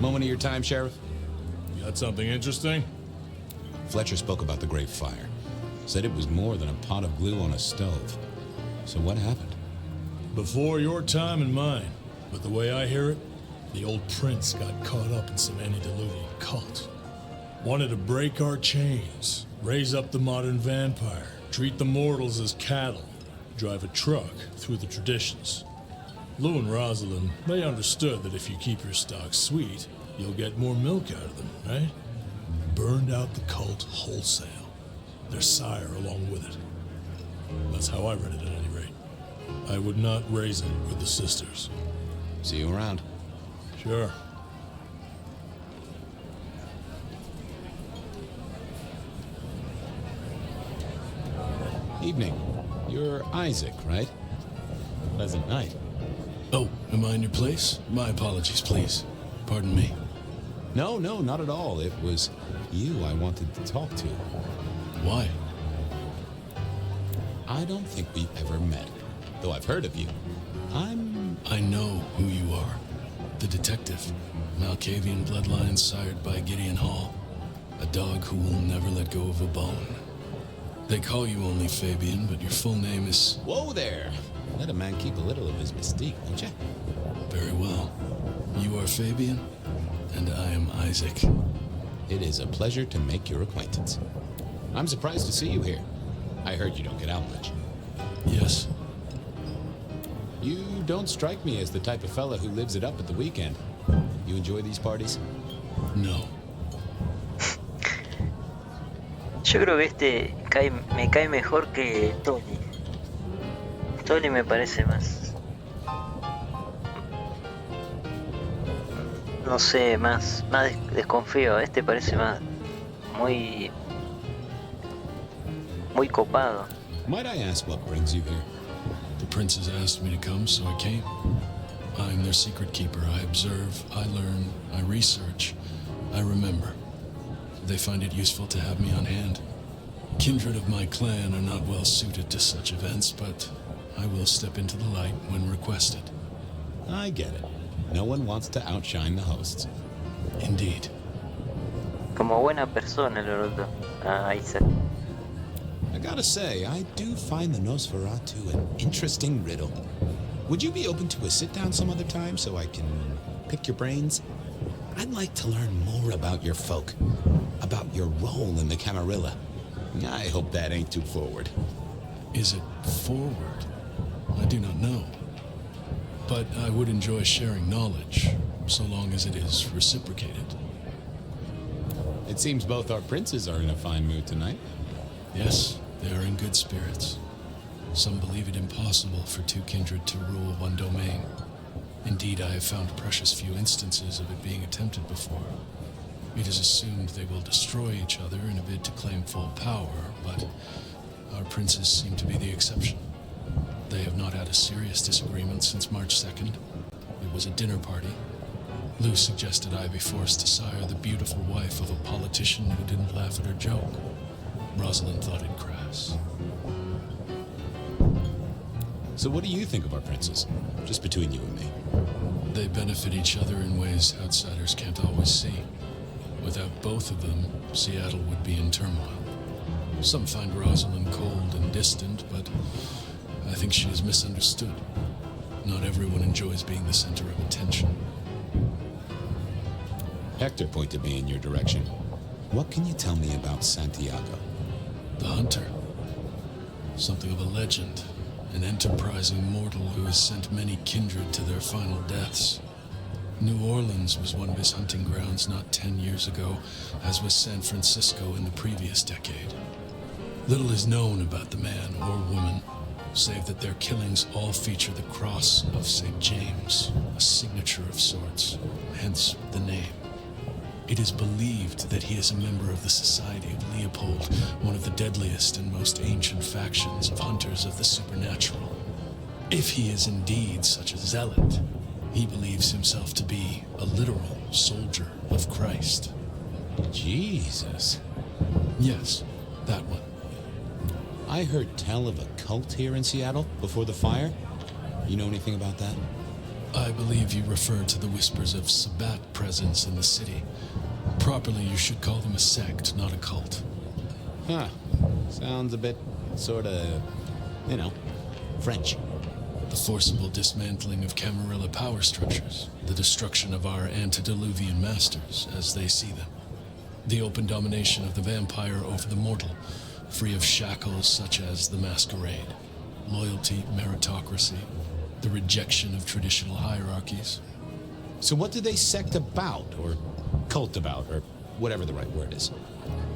Moment of your time, Sheriff? You got something interesting? Fletcher spoke about the Great Fire. Said it was more than a pot of glue on a stove. So what happened? Before your time and mine. But the way I hear it, the old prince got caught up in some antediluvian cult. Wanted to break our chains, raise up the modern vampire, treat the mortals as cattle, drive a truck through the traditions. Lou and Rosalind, they understood that if you keep your stock sweet, you'll get more milk out of them, right? Burned out the cult wholesale. Their sire along with it. That's how I read it at any rate. I would not raise it with the sisters. See you around. Sure. Evening. You're Isaac, right? Pleasant night. Oh, am I in your place? My apologies, please. Pardon me. No, not at all. It was you I wanted to talk to. Why? I don't think we've ever met, though I've heard of you. I know who you are. The detective. Malkavian bloodlines sired by Gideon Hall. A dog who will never let go of a bone. They call you only Fabian, but your full name is... Whoa there! Let a man keep a little of his mystique, won't you? Very well. You are Fabian, and I am Isaac. It is a pleasure to make your acquaintance. I'm surprised to see you here. I heard you don't get out much. Yes. You don't strike me as the type of fella who lives it up at the weekend. You enjoy these parties? No. Yo creo que me cae mejor que Tony. Tony me parece más... No sé, más desconfío. Este parece más... Muy copado. Might I ask what brings you here? The princes asked me to come, so I came. I'm their secret keeper. I observe, I learn, I research, I remember. They find it useful to have me on hand. Kindred of my clan are not well suited to such events, but I will step into the light when requested. I get it. No one wants to outshine the hosts. Indeed. Como buena persona lo notó a Isaac. I gotta say, I do find the Nosferatu an interesting riddle. Would you be open to a sit-down some other time so I can pick your brains? I'd like to learn more about your folk, about your role in the Camarilla. I hope that ain't too forward. Is it forward? I do not know. But I would enjoy sharing knowledge, so long as it is reciprocated. It seems both our princes are in a fine mood tonight. Yes, they are in good spirits. Some believe it impossible for two kindred to rule one domain. Indeed, I have found precious few instances of it being attempted before. It is assumed they will destroy each other in a bid to claim full power, but our princes seem to be the exception. They have not had a serious disagreement since March 2nd. It was a dinner party. Lou suggested I be forced to sire the beautiful wife of a politician who didn't laugh at her joke. Rosalind thought it crass. So what do you think of our princes? Just between you and me. They benefit each other in ways outsiders can't always see. Without both of them, Seattle would be in turmoil. Some find Rosalind cold and distant, but I think she is misunderstood. Not everyone enjoys being the center of attention. Hector pointed me in your direction. What can you tell me about Santiago? The hunter. Something of a legend. An enterprising mortal who has sent many kindred to their final deaths. New Orleans was one of his hunting grounds not 10 years ago, as was San Francisco in the previous decade. Little is known about the man or woman, save that their killings all feature the cross of St. James, a signature of sorts, hence the name. It is believed that he is a member of the Society of Leopold, one of the deadliest and most ancient factions of hunters of the supernatural. If he is indeed such a zealot, he believes himself to be a literal soldier of Christ. Jesus. Yes, that one. I heard tell of a cult here in Seattle before the fire. You know anything about that? I believe you refer to the whispers of Sabbat presence in the city. Properly, you should call them a sect, not a cult. Huh. Sounds a bit, sorta, French. The forcible dismantling of Camarilla power structures, the destruction of our antediluvian masters as they see them, the open domination of the vampire over the mortal, free of shackles such as the Masquerade, loyalty, meritocracy, the rejection of traditional hierarchies. So what do they sect about, or cult about, or whatever the right word is?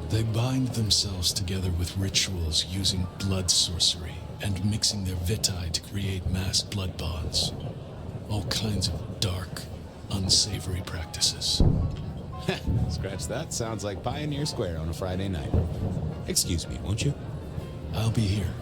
They bind themselves together with rituals using blood sorcery and mixing their vitae to create mass blood bonds. All kinds of dark, unsavory practices. Scratch that. Sounds like Pioneer Square on a Friday night. Excuse me, won't you? I'll be here.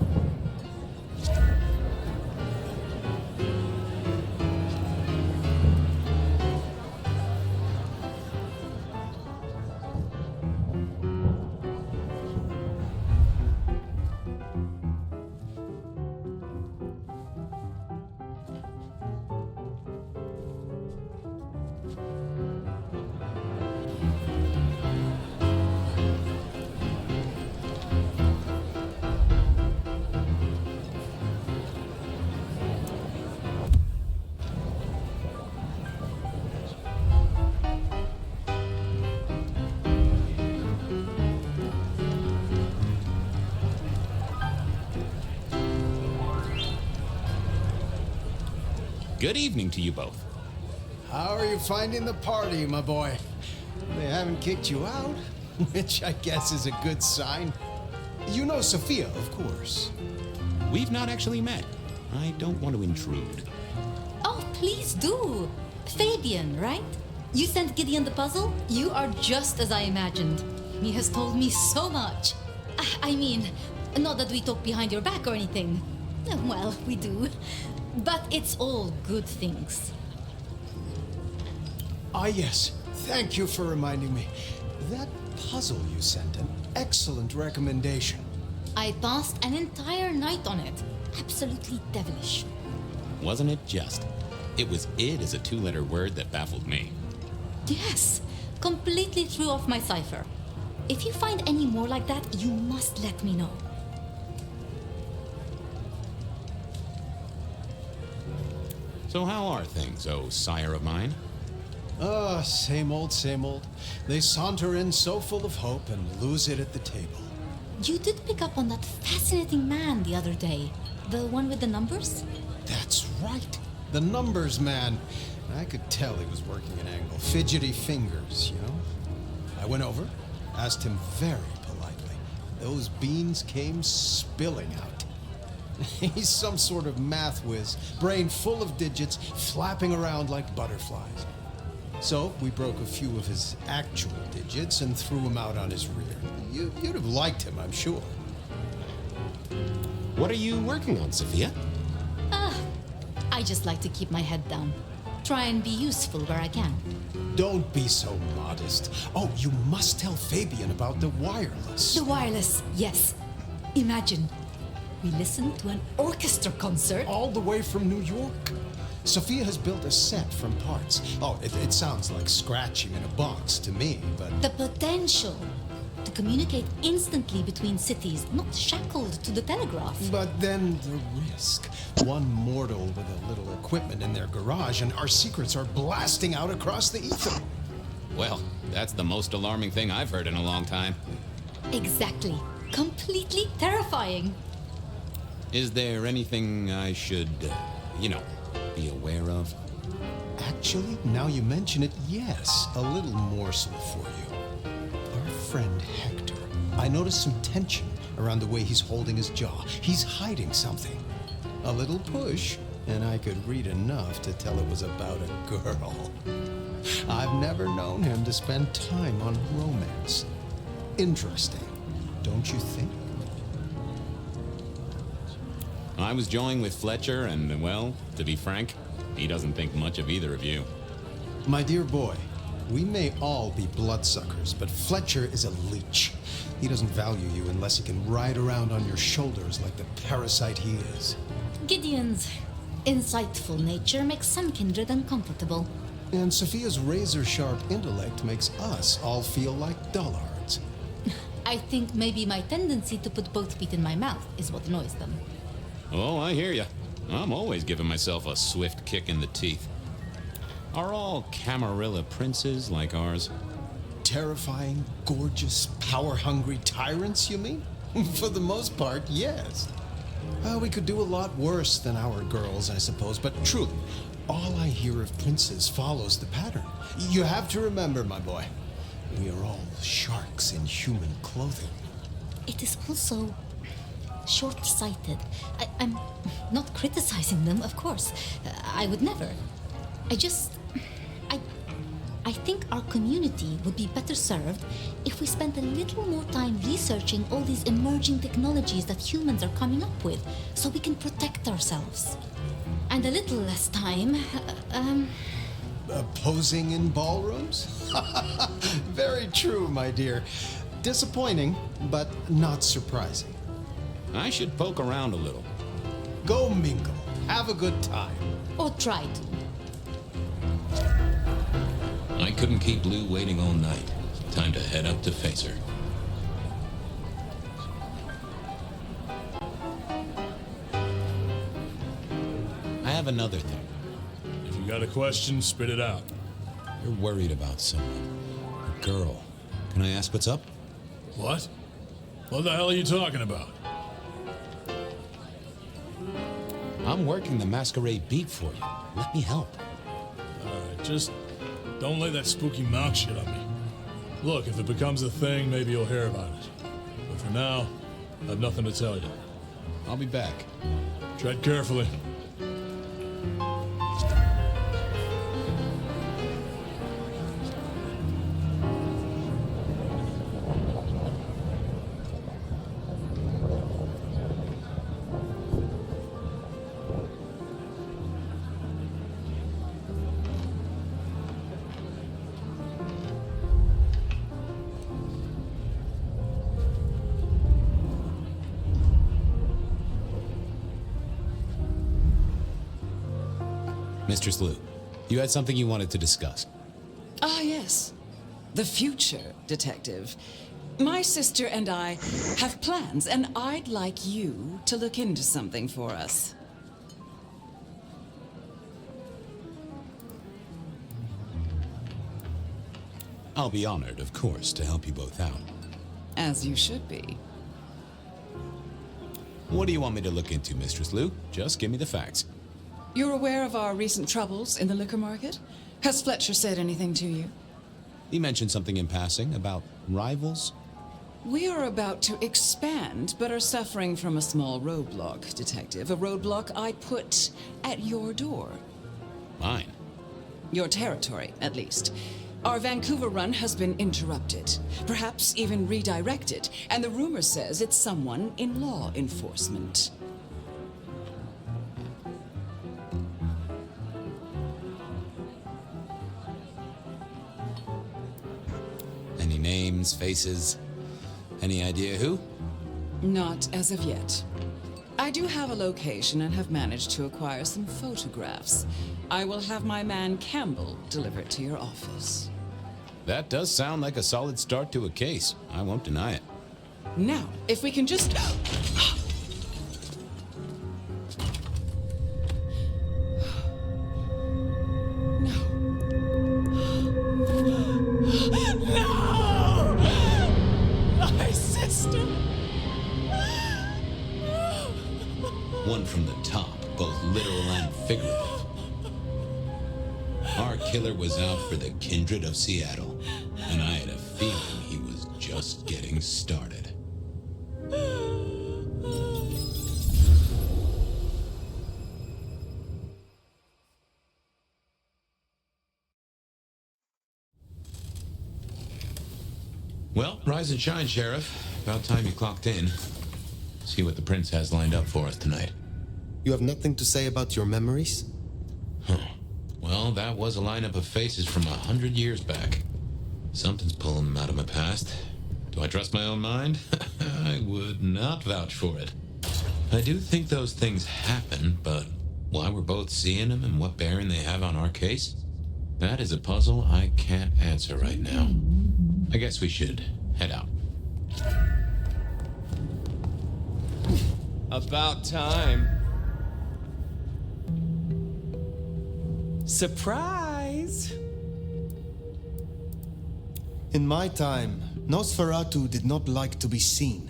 Good evening to you both. How are you finding the party, my boy? They haven't kicked you out, which I guess is a good sign. You know Sophia, of course. We've not actually met. I don't want to intrude. Oh, please do. Fabian, right? You sent Gideon the puzzle? You are just as I imagined. He has told me so much. I mean, not that we talk behind your back or anything. Well, we do. But it's all good things. Ah, yes. Thank you for reminding me. That puzzle you sent, an excellent recommendation. I passed an entire night on it. Absolutely devilish. Wasn't it just? It was id as a two-letter word that baffled me. Yes, completely threw off my cipher. If you find any more like that, you must let me know. So how are things, oh sire of mine? Same old, same old. They saunter in so full of hope and lose it at the table. You did pick up on that fascinating man the other day. The one with the numbers? That's right. The numbers man. I could tell he was working an angle. Fidgety fingers, you know? I went over, asked him very politely. Those beans came spilling out. He's some sort of math whiz, brain full of digits, flapping around like butterflies. So we broke a few of his actual digits and threw him out on his rear. You'd have liked him, I'm sure. What are you working on, Sophia? I just like to keep my head down. Try and be useful where I can. Don't be so modest. Oh, you must tell Fabian about the wireless. The wireless, yes. Imagine, we listened to an orchestra concert. All the way from New York. Sophia has built a set from parts. Oh, it sounds like scratching in a box to me, but... The potential to communicate instantly between cities, not shackled to the telegraph. But then the risk. One mortal with a little equipment in their garage and our secrets are blasting out across the ether. Well, that's the most alarming thing I've heard in a long time. Exactly. Completely terrifying. Is there anything I should, be aware of? Actually, now you mention it, yes, a little morsel for you. Our friend Hector. I noticed some tension around the way he's holding his jaw. He's hiding something. A little push, and I could read enough to tell it was about a girl. I've never known him to spend time on romance. Interesting, don't you think? I was joined with Fletcher, and, well, to be frank, he doesn't think much of either of you. My dear boy, we may all be bloodsuckers, but Fletcher is a leech. He doesn't value you unless he can ride around on your shoulders like the parasite he is. Gideon's insightful nature makes some kindred uncomfortable. And Sophia's razor-sharp intellect makes us all feel like dullards. I think maybe my tendency to put both feet in my mouth is what annoys them. Oh, I hear ya. I'm always giving myself a swift kick in the teeth. Are all Camarilla princes like ours? Terrifying, gorgeous, power-hungry tyrants, you mean? For the most part, yes. We could do a lot worse than our girls, I suppose, but truly, all I hear of princes follows the pattern. You have to remember, my boy, we are all sharks in human clothing. It is also short-sighted. I'm not criticizing them, of course. I would never. I think our community would be better served if we spent a little more time researching all these emerging technologies that humans are coming up with, so we can protect ourselves. And a little less time, Posing in ballrooms? Very true, my dear. Disappointing, but not surprising. I should poke around a little. Go mingle. Have a good time. or try to. I couldn't keep Lou waiting all night. Time to head up to face her. I have another thing. If you got a question, spit it out. You're worried about someone. A girl. Can I ask what's up? What? What the hell are you talking about? I'm working the Masquerade beat for you. Let me help. Alright, just don't lay that spooky mouth shit on me. Look, if it becomes a thing, maybe you'll hear about it. But for now, I have nothing to tell you. I'll be back. Tread carefully. Mistress Lou, you had something you wanted to discuss. Ah, yes. The future, Detective. My sister and I have plans, and I'd like you to look into something for us. I'll be honored, of course, to help you both out. As you should be. What do you want me to look into, Mistress Lou? Just give me the facts. You're aware of our recent troubles in the liquor market? Has Fletcher said anything to you? He mentioned something in passing about rivals. We are about to expand, but are suffering from a small roadblock, Detective. A roadblock I put at your door. Mine. Your territory, at least. Our Vancouver run has been interrupted, perhaps even redirected, and the rumor says it's someone in law enforcement. Any names, faces? Any idea who? Not as of yet. I do have a location and have managed to acquire some photographs. I will have my man Campbell deliver it to your office. That does sound like a solid start to a case. I won't deny it. Now, if we can just... No! My sister! One from the top, both literal and figurative. Our killer was out for the kindred of Seattle, and I had a feeling he was just getting started. Well, rise and shine, Sheriff. About time you clocked in. See what the prince has lined up for us tonight. You have nothing to say about your memories? Huh. Well, that was a lineup of faces from 100 years back. Something's pulling them out of my past. Do I trust my own mind? I would not vouch for it. I do think those things happen, but Why we're both seeing them and what bearing they have on our case? That is a puzzle I can't answer right now. I guess we should head out. About time. Surprise! In my time, Nosferatu did not like to be seen.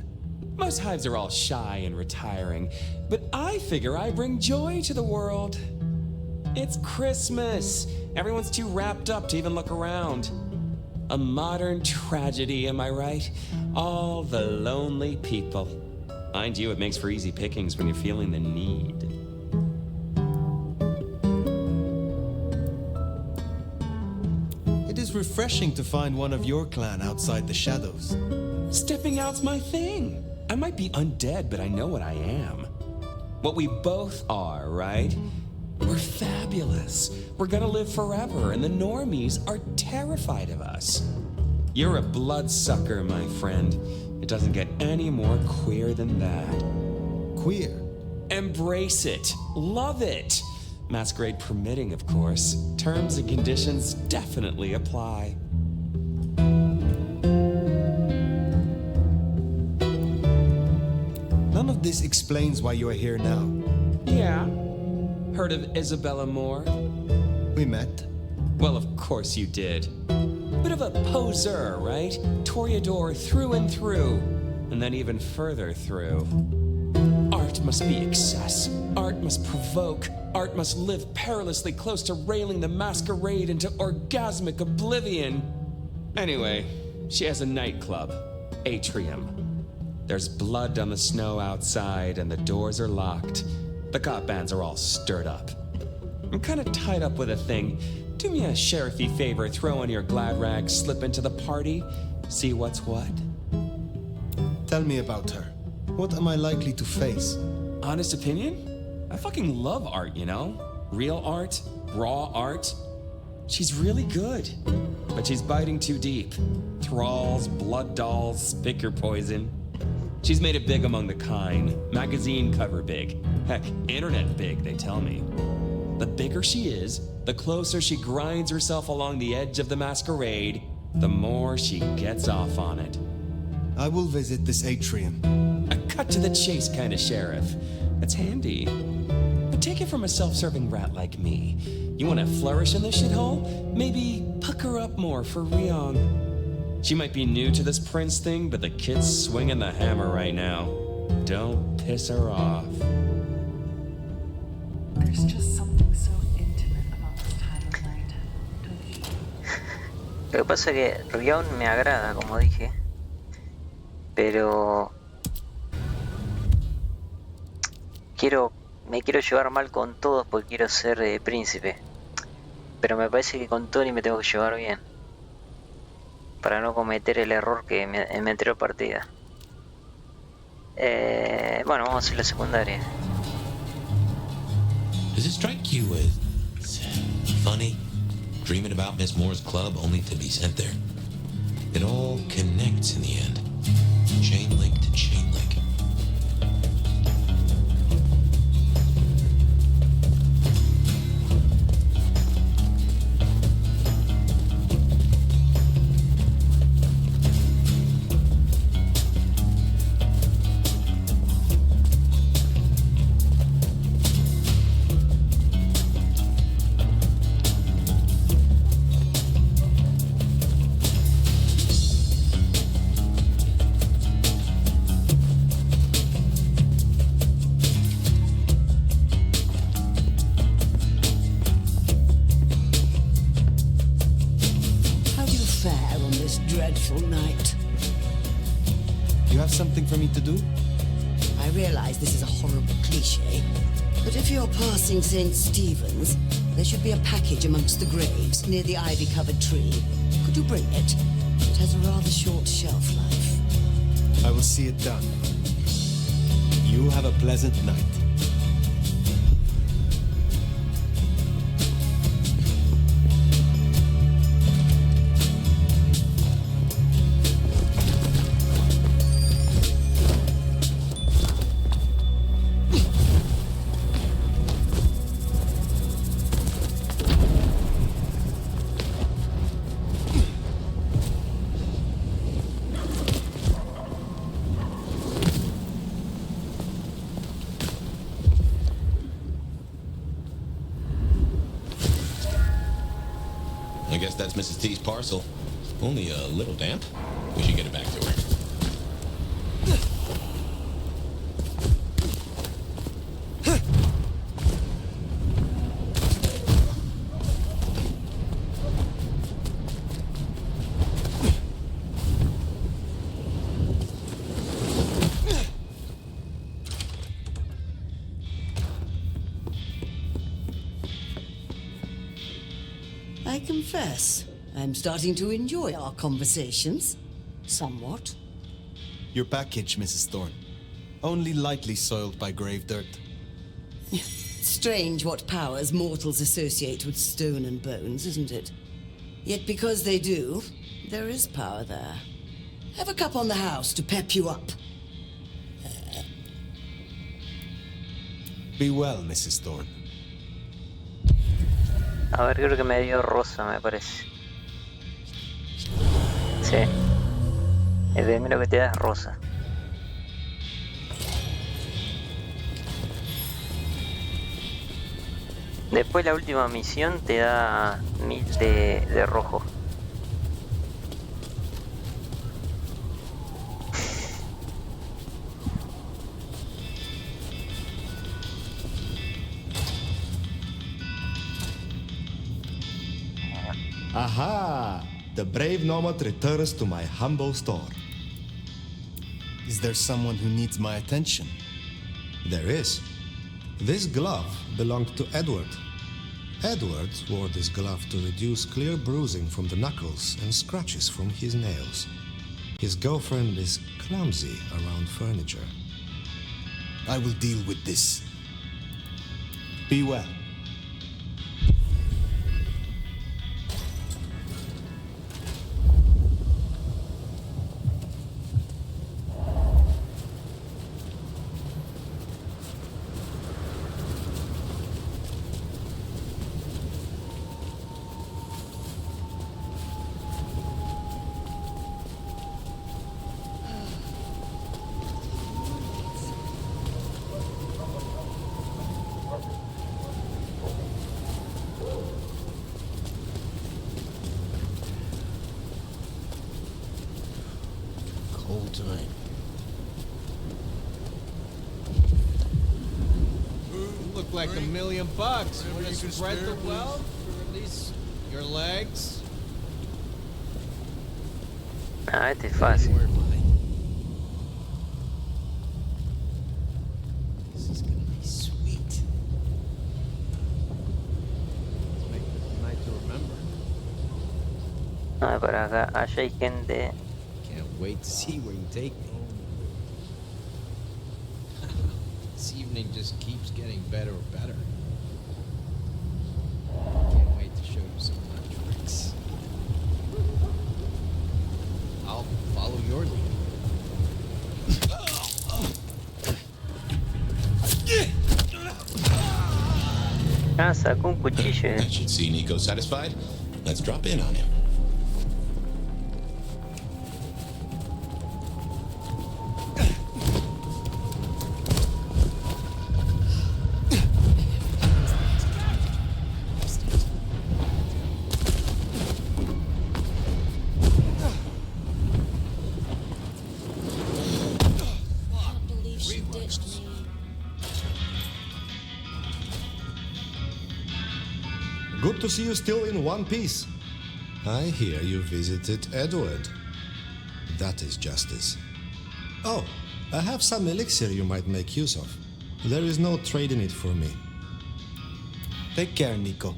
Most hives are all shy and retiring, but I figure I bring joy to the world. It's Christmas. Everyone's too wrapped up to even look around. A modern tragedy, am I right? All the lonely people. Mind you, it makes for easy pickings when you're feeling the need. It is refreshing to find one of your clan outside the shadows. Stepping out's my thing. I might be undead, but I know what I am. What we both are, right? We're fabulous. We're gonna live forever, and the normies are terrified of us. You're a bloodsucker, my friend. It doesn't get any more queer than that. Queer? Embrace it. Love it. Masquerade permitting, of course. Terms and conditions definitely apply. None of this explains why you are here now. Yeah. Heard of Isabella Moore? We met. Well, of course you did. Bit of a poser, right? Toreador through and through, and then even further through. Art must be excess. Art must provoke. Art must live perilously close to railing the masquerade into orgasmic oblivion. Anyway, she has a nightclub, Atrium. There's blood on the snow outside, and the doors are locked. The cop bands are all stirred up. I'm kind of tied up with a thing. Do me a sheriffy favor, throw on your glad rags, slip into the party, see what's what. Tell me about her. What am I likely to face? Honest opinion? I fucking love art, you know? Real art, raw art. She's really good, but she's biting too deep. Thralls, blood dolls, pick your poison. She's made it big among the kind. Magazine cover big. Heck, internet big, they tell me. The bigger she is, the closer she grinds herself along the edge of the masquerade, the more she gets off on it. I will visit this atrium. A cut-to-the-chase kind of sheriff. That's handy. But take it from a self-serving rat like me. You want to flourish in this shithole? Maybe pucker up more for Ryong. She might be new to this prince thing, but the kid's swinging the hammer right now. Don't piss her off. There's just something so intimate about this time of night, don't you? Lo que pasa es que Ryong me agrada, como dije, pero me quiero llevar mal con todos porque quiero ser príncipe, pero me parece que con Tony me tengo que llevar bien para no cometer el error que en mi anterior partida. Bueno, vamos a hacer la secundaria. Does it strike you as funny, dreaming about Miss Moore's club only to be sent there? It all connects in the end. Chain link to chain link. Something for me to do? I realize this is a horrible cliche, but if you're passing St. Stephen's, there should be a package amongst the graves near the ivy-covered tree. Could you bring it? It has a rather short shelf life. I will see it done. You have a pleasant night. I guess that's Mrs. T's parcel. Only a little damp. We should get it back to her. I confess, I'm starting to enjoy our conversations. Somewhat. Your package, Mrs. Thorne. Only lightly soiled by grave dirt. Strange what powers mortals associate with stone and bones, isn't it? Yet because they do, there is power there. Have a cup on the house to pep you up. Be well, Mrs. Thorne. A ver, creo que me dio rosa, me parece. Sí. El primero que te da es rosa. Después la última misión te da 1000 de rojo. Aha! The brave nomad returns to my humble store. Is there someone who needs my attention? There is. This glove belonged to Edward. Edward wore this glove to reduce clear bruising from the knuckles and scratches from his nails. His girlfriend is clumsy around furniture. I will deal with this. Be well. Look like $1,000,000. Want to spread the wealth, or at least your legs? Ah, este es fácil. This is gonna be sweet. Let's make this a night to remember. Ah, para acá, allá hay gente. Can't wait to see where you take me. This evening just keeps getting better and better. Can't wait to show you some of my tricks. I'll follow your lead. Ah, sacó un cuchillo. That should see Nico satisfied. Let's drop in on him. Good to see you still in one piece. I hear you visited Edward. That is justice. Oh, I have some elixir you might make use of. There is no trade in it for me. Take care, Nico.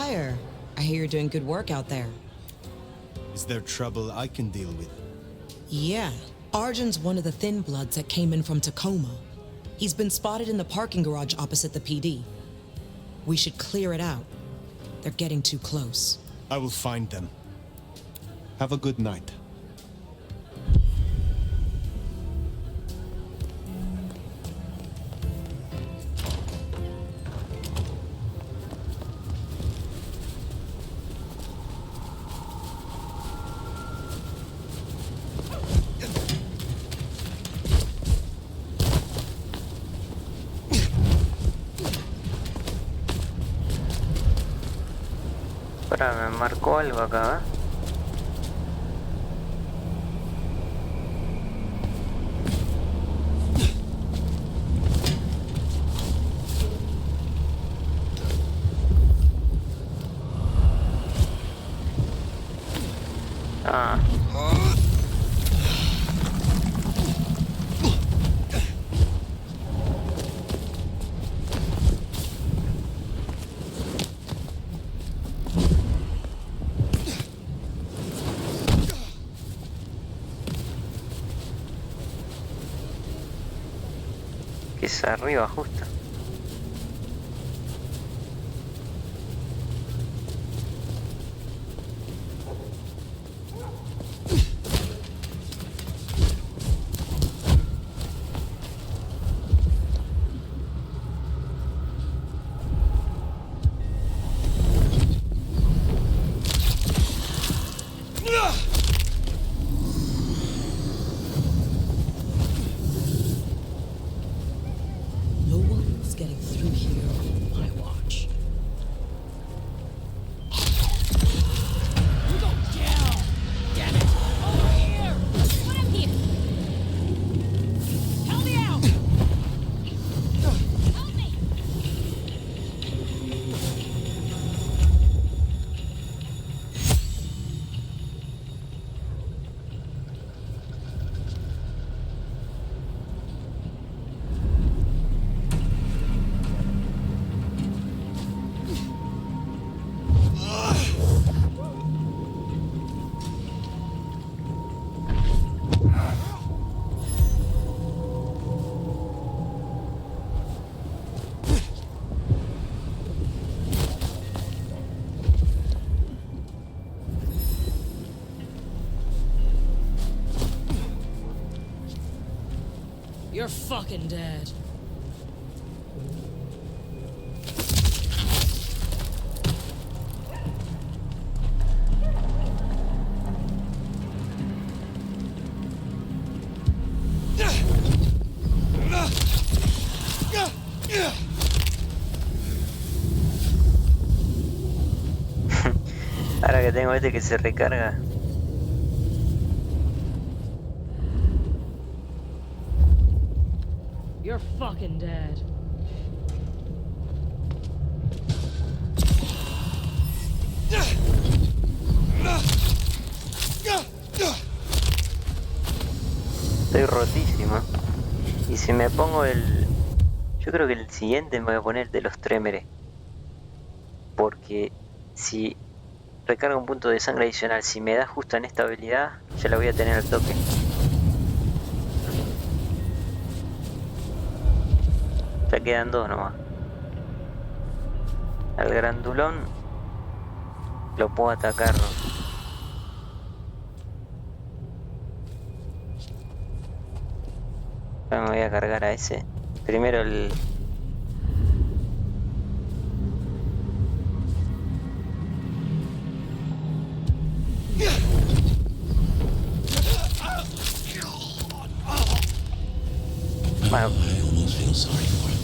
Sire, I hear you're doing good work out there. Is there trouble I can deal with? Yeah. Arjun's one of the Thin Bloods that came in from Tacoma. He's been spotted in the parking garage opposite the PD. We should clear it out. They're getting too close. I will find them. Have a good night. Espera, me marcó algo acá, ¿eh? Ah. Que es arriba justo. No one's getting through here on my watch. You go down! Damn it! Over here! Put him here! Help me out! Help me! You're fucking dead. Ahora que tengo este que se recarga. You're fucking dead. Estoy rotísimo. Y si me pongo el... Yo creo que el siguiente me voy a poner de los trémeres. Porque si recarga un punto de sangre adicional, si me da justo en esta habilidad, ya la voy a tener al toque. Ya quedan dos nomás. Al grandulón lo puedo atacar. Ahora me voy a cargar a ese. Primero el... Bueno. I almost feel sorry for him.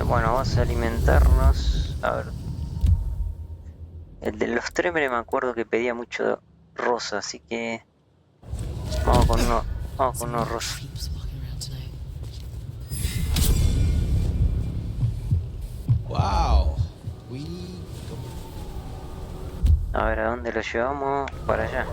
Bueno, vamos a alimentarnos. A ver. El de los trémeres me acuerdo que pedía mucho rosa, así que vamos con uno rosa. Wow. A ver, ¿a dónde lo llevamos? Para allá.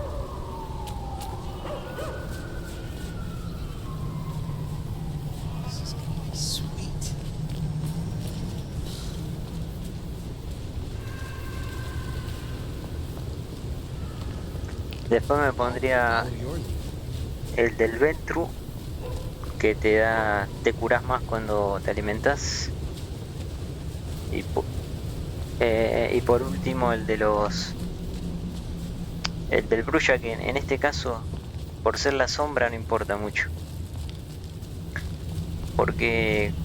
Después me pondría el del Ventru, que te curas más cuando te alimentas. Y por último el del Brulla, que en este caso, por ser la sombra, no importa mucho. Porque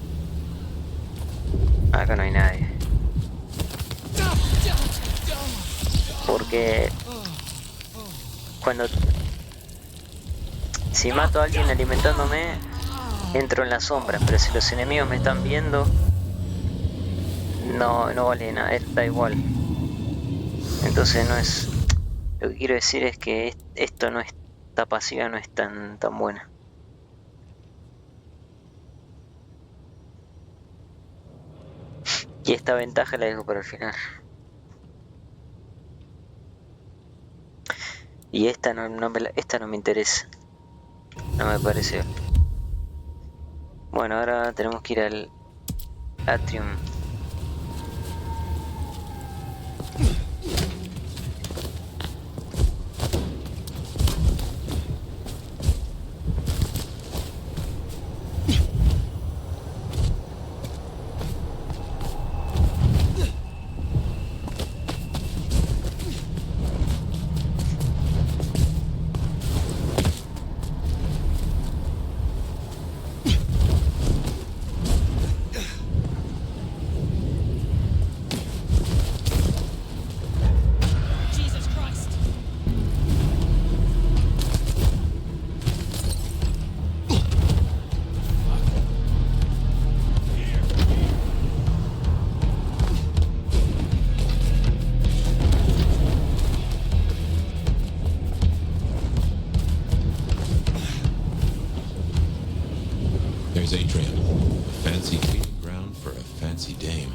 acá no hay nadie. Porque si mato a alguien alimentándome, entro en la sombra, pero si los enemigos me están viendo, no vale nada, da igual. Entonces no es... Lo que quiero decir es que esta pasiva no es tan buena. Y esta ventaja la dejo para el final. Y esta no me interesa. No me parece. Bueno, ahora tenemos que ir al Atrium. There's Atrium, a fancy feeding ground for a fancy dame.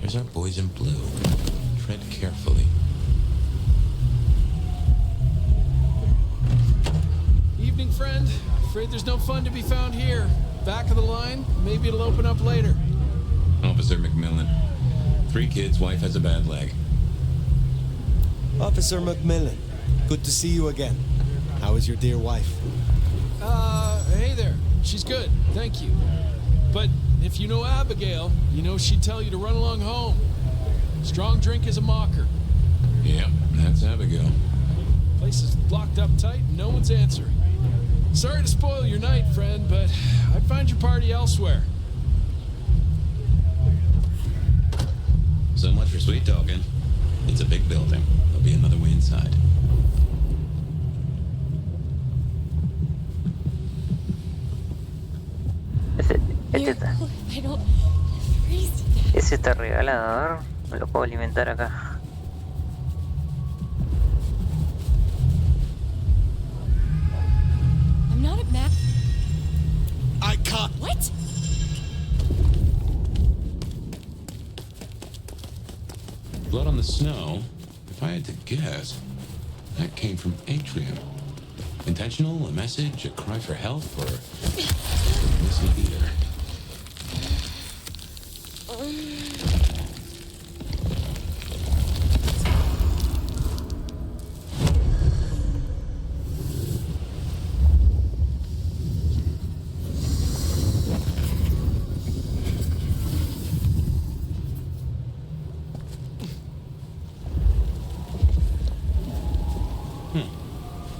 There's our boys in blue. Tread carefully. Evening, friend. Afraid there's no fun to be found here. Back of the line, maybe it'll open up later. Officer McMillan. 3 kids, wife has a bad leg. Officer McMillan, good to see you again. How is your dear wife? Hey there. She's good, thank you. But if you know Abigail, you know she'd tell you to run along home. Strong drink is a mocker. Yeah, that's Abigail. Place is locked up tight and no one's answering. Sorry to spoil your night, friend, but I'd find your party elsewhere. So much for sweet talking. It's a big building. There'll be another way inside. Ese está regalado, a ver, me lo puedo alimentar acá. I'm not a map. I can't. What? Blood on the snow, if I had to guess, that came from Atrium. Intentional, a message, a cry for help, or a missing eater?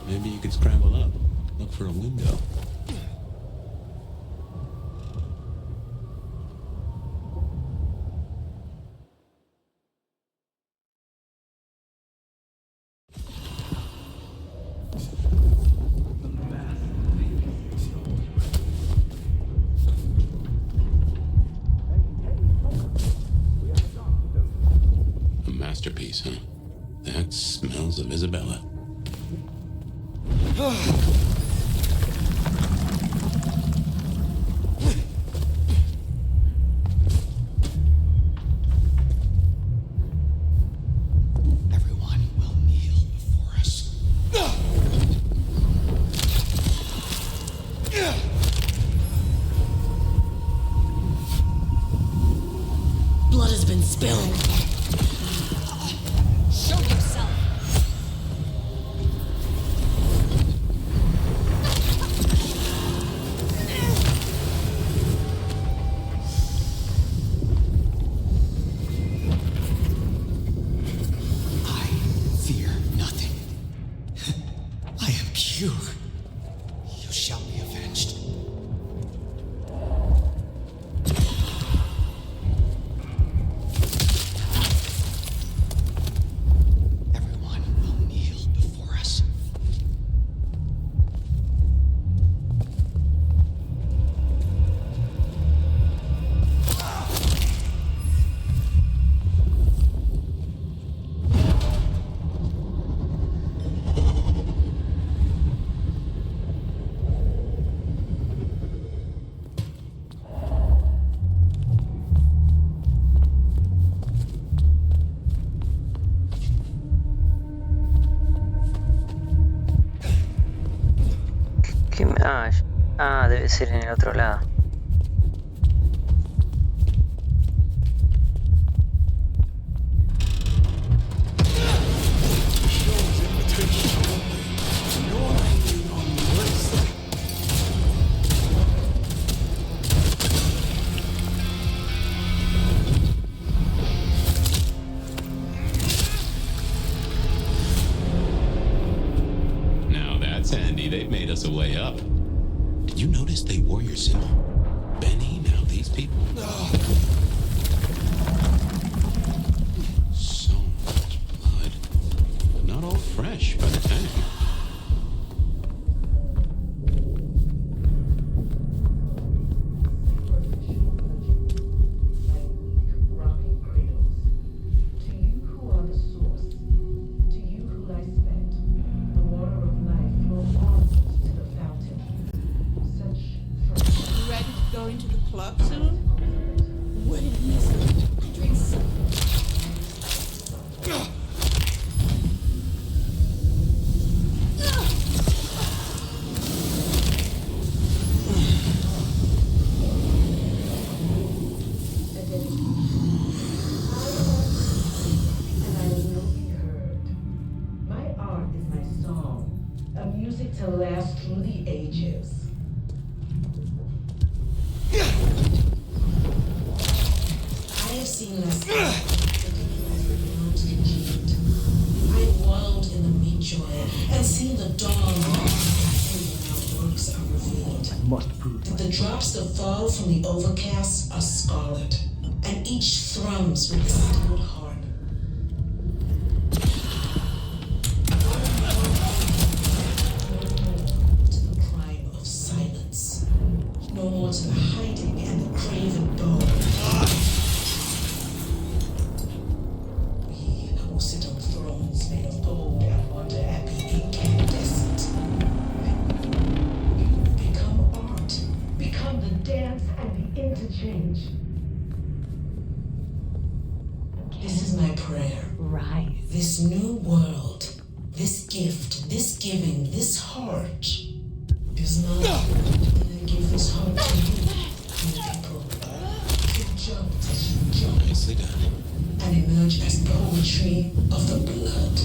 Maybe you could scramble up, look for a window. A masterpiece, huh? That smells of Isabella. Everyone will kneel before us. Blood has been spilled. Show yourself. I fear nothing. I am pure. You shall be avenged. Everyone will kneel before us. Debe ser en el otro lado. Now that's handy. They've made us a way up. Did you notice they wore your symbol? Benny, now these people? So much blood. But not all fresh by the time. Rocking cradles. To you who are the source, to you who lie spent, the water of life flows onwards to the fountain. Such fresh. Ready to go into the club soon? Wait a minute. Drink some. And I will be heard. My art is my song, a music to last through the ages. I have seen less than the world congealed. I wallowed in the meat joy and seen the dawn when our works are revealed. I must prove The drops that fall from the overcast are scarlet, and each thrums with the stilled harp. To the crime of silence. No more to the hiding and the craven bone. We will sit on thrones made of gold and wonder at being incandescent. Become art. Become the dance and the interchange. This is my prayer. Rise. This new world, this gift, this giving, this heart is mine. And I give this heart to you people. To jump as you jump. Nicely done. And emerge as poetry of the blood.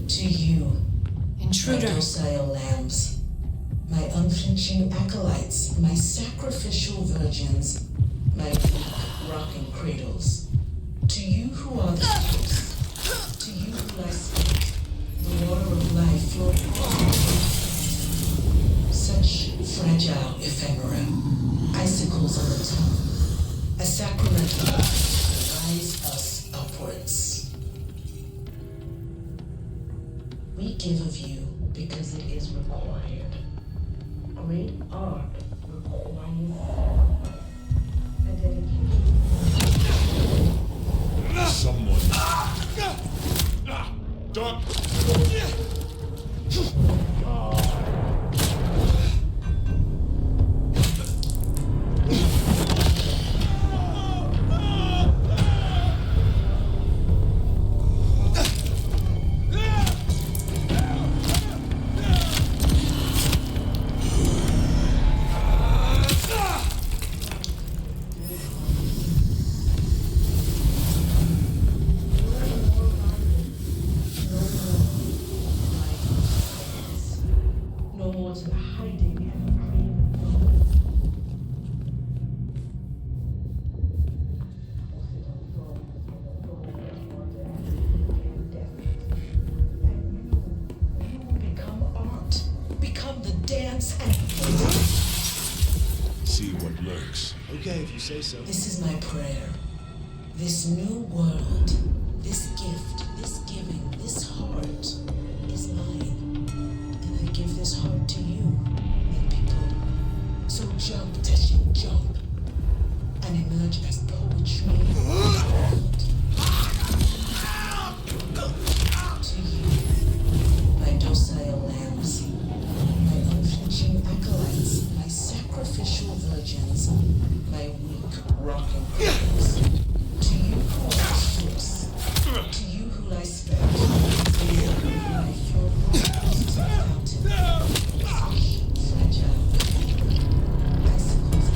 To you, Intruder. my docile lambs, my unflinching acolytes, my sacrificial virgins, my weak rocking cradles. To you who are the source, to you who I speak, The water of life flowed. Such fragile ephemera, icicles on the tongue, a sacramental to rise us upwards. We give of you because it is required. Great art requires a dedication. Someone. Duck! No more to the hiding and the craving. Become art. Become the dance and See what lurks. Okay, if you say so. This is my prayer. This new world, this gift, this giving, this heart is mine. And I give this heart to you, my people. So jump, Teshi, jump. And emerge as poetry. To you, my docile lambs, my unflinching acolytes, my sacrificial virgins, my weak rocking girls. To you who are source, to you who lie spent, to you who lie flow waters to the fountain, fragile, icicles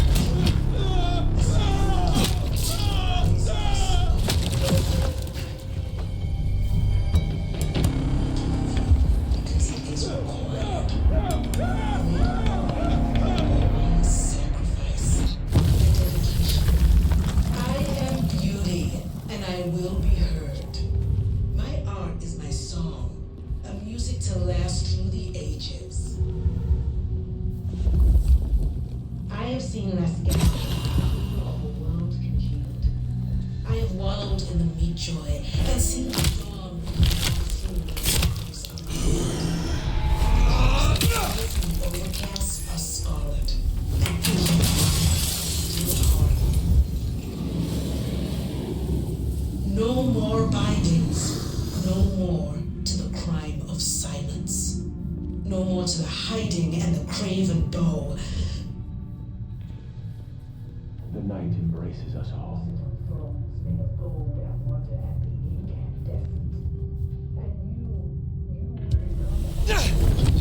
because it is required. Sacrifice and dedication. I am beauty, and I will be heard. My art is my song, a music to last through the ages. I have seen Masquerade, of a world congealed. I have wallowed in the meat joy and seen the dawn through the waters of the world. The overcasts are scarlet, and still hardened. No more bindings, no more to the crime of silence, no more to the hiding and the craven bow. The night embraces us all.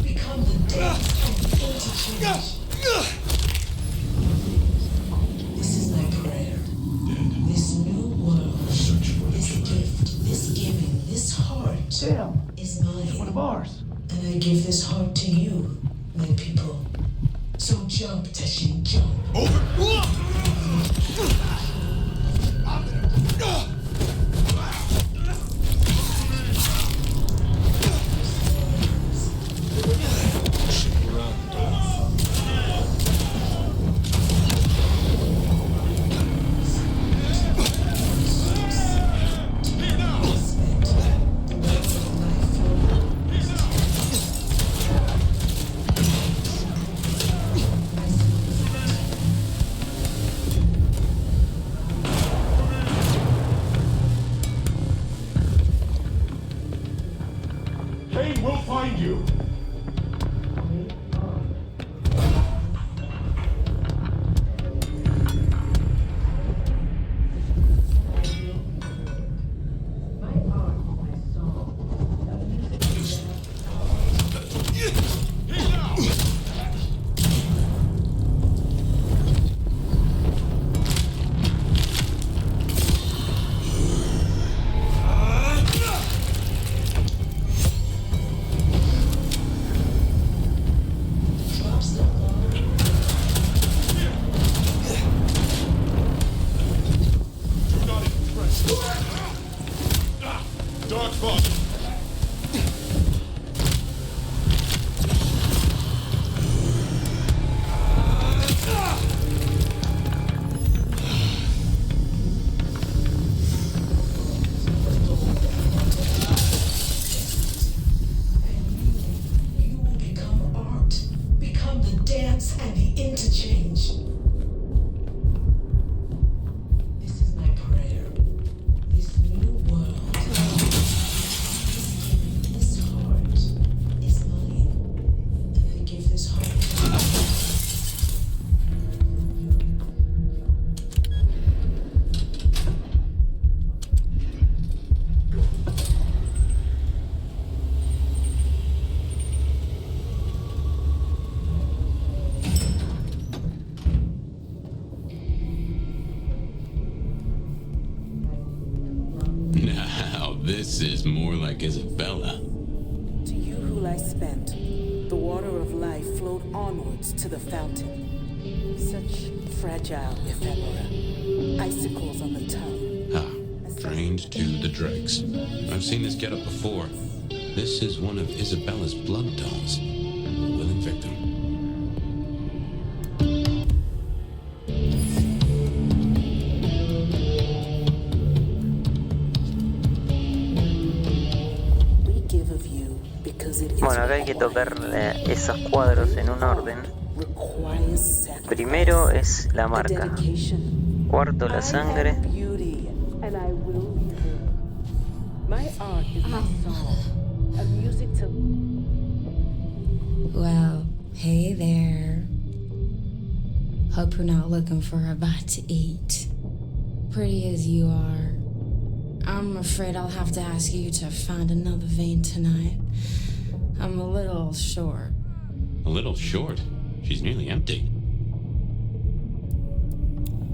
Become the dance and interchange. This is my prayer. This new world, this gift, this giving, this heart is mine. It's one of ours. And I give this heart to you, my people. So jump, Teshin, jump. this is more like Isabella. To you who lie spent, the water of life flowed onwards to the fountain. Such fragile ephemera, icicles on the tongue. Drained to the dregs. I've seen this getup before. This is one of Isabella's blood dolls. A willing victim. Bueno, acá hay que tocar esos cuadros en un orden. Primero es la marca. Cuarto, la sangre. Well, hey there. Hope you're not looking for a bite to eat. Pretty as you are, I'm afraid I'll have to ask you to find another vein tonight. I'm a little short. A little short? She's nearly empty.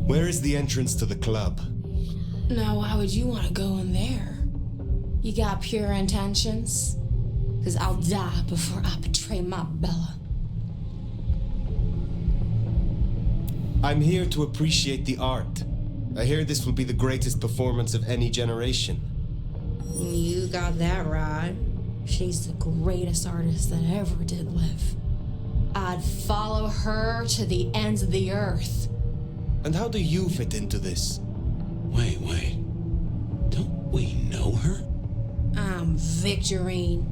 Where is the entrance to the club? Now, why would you want to go in there? You got pure intentions? Because I'll die before I betray my Bella. I'm here to appreciate the art. I hear this will be the greatest performance of any generation. You got that right. She's the greatest artist that ever did live. I'd follow her to the ends of the earth. And how do you fit into this? Wait. Don't we know her? I'm Victorine.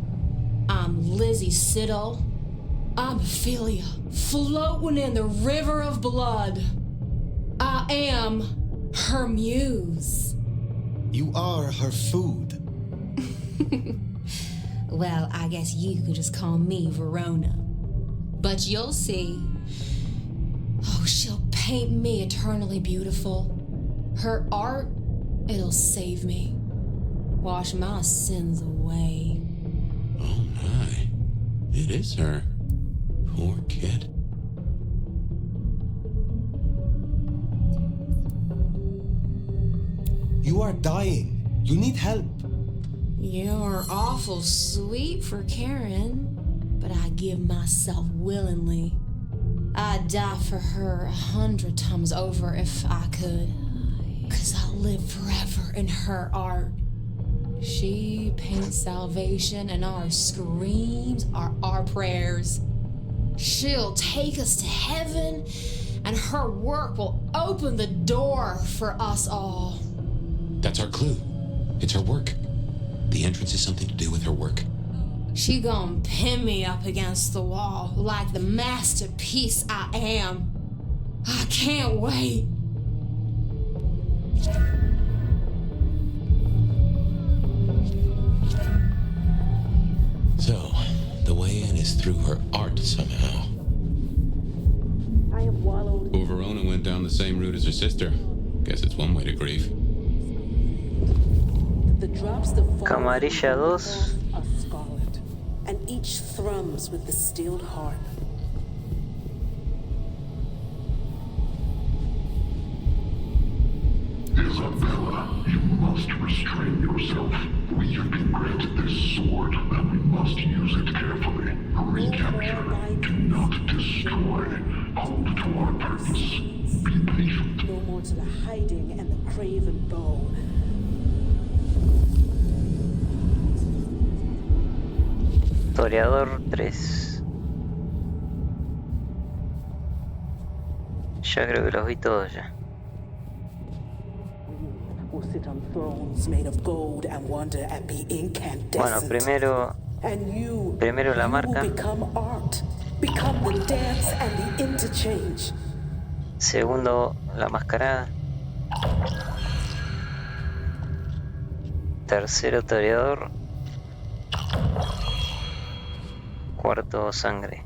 I'm Lizzie Siddle. I'm Ophelia, floating in the river of blood. I am her muse. You are her food. Well, I guess you could just call me Verona. But you'll see. Oh, she'll paint me eternally beautiful. Her art, it'll save me. Wash my sins away. Oh my. It is her. Poor kid. You are dying. You need help. You're awful sweet for Karen, but I give myself willingly. I'd die for her 100 times over if I could. 'Cause I live forever in her art. She paints salvation and our screams are our prayers. She'll take us to heaven and her work will open the door for us all. That's our clue. It's her work. The entrance is something to do with her work. She gon' pin me up against the wall like the masterpiece I am. I can't wait. So, the way in is through her art somehow. I have wallowed. Poor Verona went down the same route as her sister. Guess it's one way to grief. The drops that fall Camarilla 2. are scarlet, and each thrums with the stilled harp. Isabella, you must restrain yourself. We have been granted this sword, and we must use it carefully. Recapture, do not destroy. Hold to our purpose. Be patient. No more to the hiding and the craven bow. Toreador 3. Ya creo que los vi todos ya. Will sit on thrones made of gold and wonder and be incandescent. Bueno, primero la marca. Become art, become the dance and the interchange. Segundo, la mascarada. Tercero, toreador. Cuarto, sangre.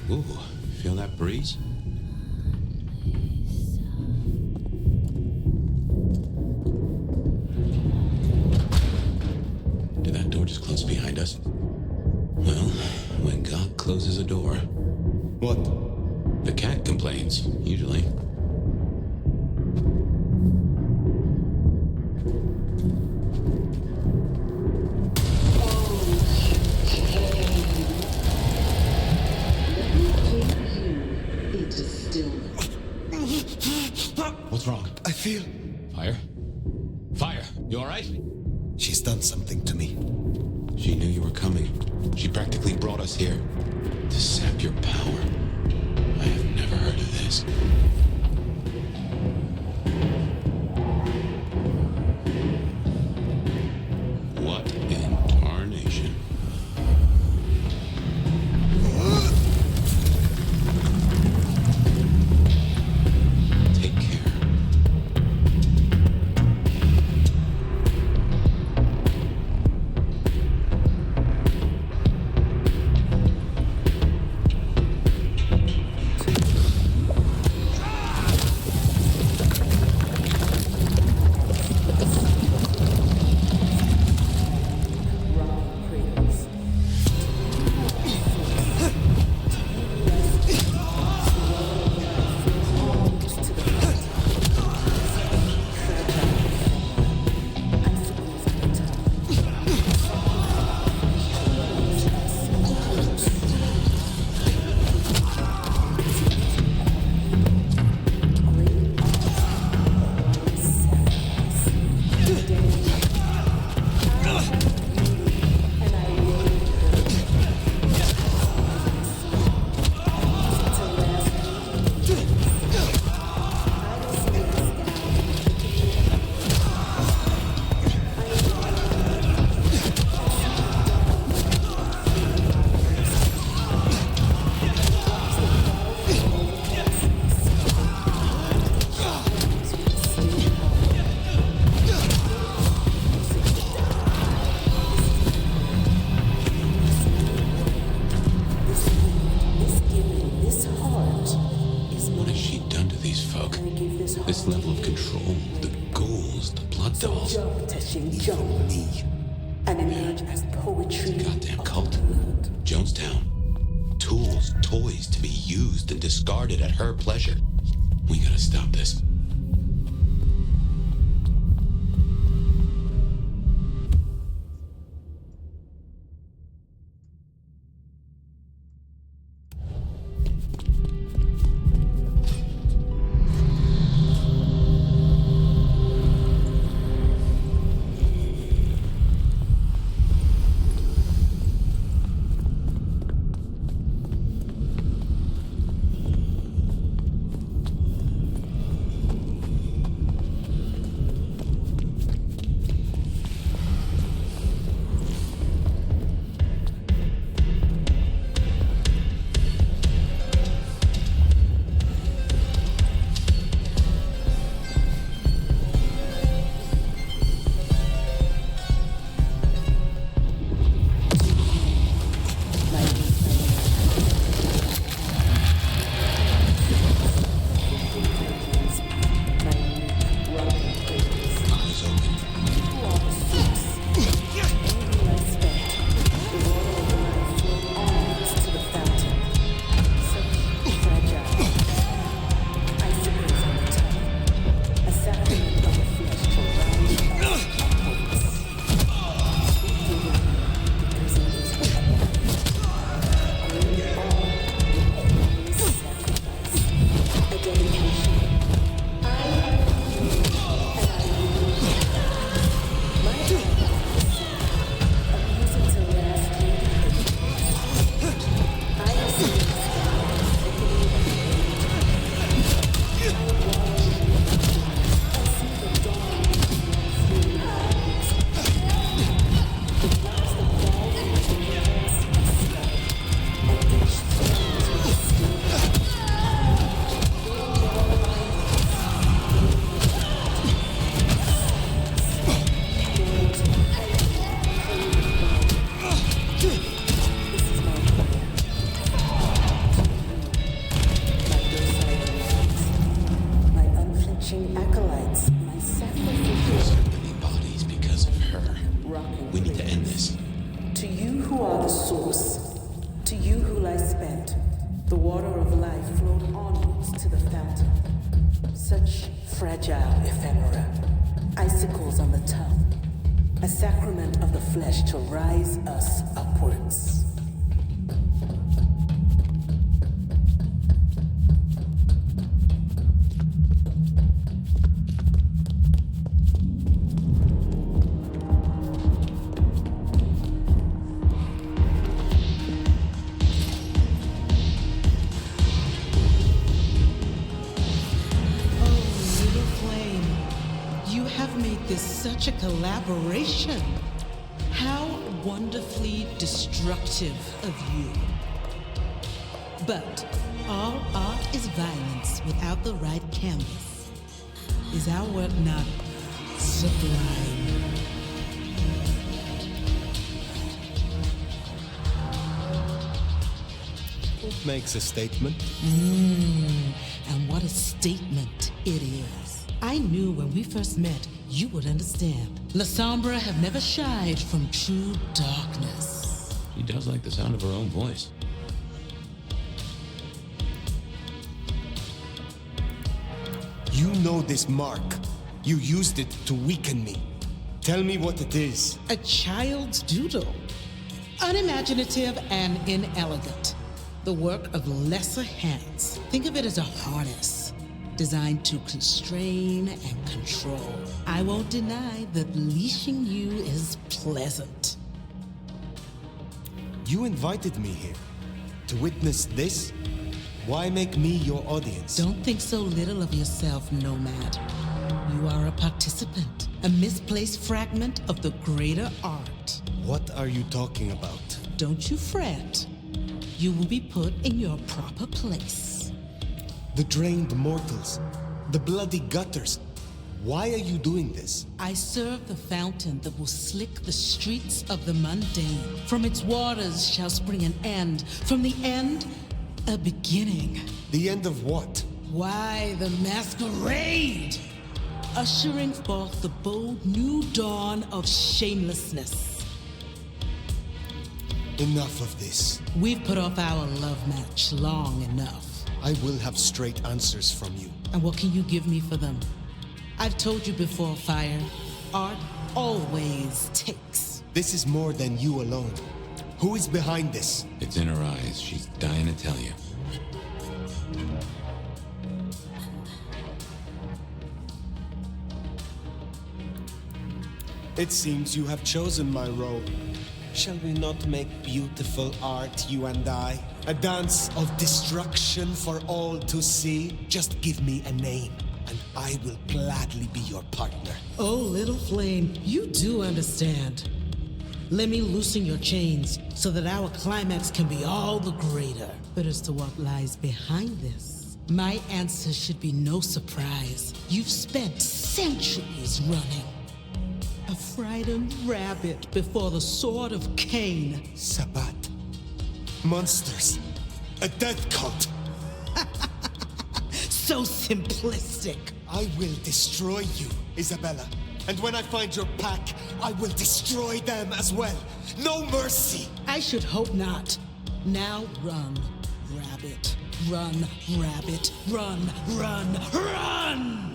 Ooh, feel that breeze? Did that door just close behind us? Well, when God closes a door... What? The cat complains, usually. What's wrong? I feel... Fire? Fire, you alright? She's done something to me. She knew you were coming. She practically brought us here to sap your power. I have never heard of this. What in tarnation? Take care. This level of control, the ghouls, the blood dolls. Even me. And emerge as poetry. Goddamn cult. Jonestown. Tools, toys to be used and discarded at her pleasure. We gotta stop this. is such a collaboration. How wonderfully destructive of you. But all art is violence without the right canvas. Is our work not sublime? Makes a statement. And what a statement it is. I knew when we first met, you would understand. Lasombra have never shied from true darkness. She does like the sound of her own voice. You know this mark. You used it to weaken me. Tell me what it is. A child's doodle. Unimaginative and inelegant. The work of lesser hands. Think of it as a harness designed to constrain and control. I won't deny that leashing you is pleasant. You invited me here to witness this? Why make me your audience? Don't think so little of yourself, Nomad. You are a participant, a misplaced fragment of the greater art. What are you talking about? Don't you fret. You will be put in your proper place. The drained mortals, the bloody gutters. Why are you doing this? I serve the fountain that will slick the streets of the mundane. From its waters shall spring an end. From the end, a beginning. The end of what? Why, the masquerade! Ushering forth the bold new dawn of shamelessness. Enough of this. We've put off our love match long enough. I will have straight answers from you. And what can you give me for them? I've told you before, Fire. Art always takes. This is more than you alone. Who is behind this? It's in her eyes. She's dying to tell you. It seems you have chosen my role. Shall we not make beautiful art, you and I? A dance of destruction for all to see? Just give me a name, and I will gladly be your partner. Oh, little flame, you do understand. Let me loosen your chains so that our climax can be all the greater. But as to what lies behind this, my answer should be no surprise. You've spent centuries running. A frightened rabbit before the sword of Cain. Sabbat. Monsters. A death cult. So simplistic. I will destroy you, Isabella. And when I find your pack, I will destroy them as well. No mercy. I should hope not. Now run, rabbit. Run, rabbit. Run, run, run!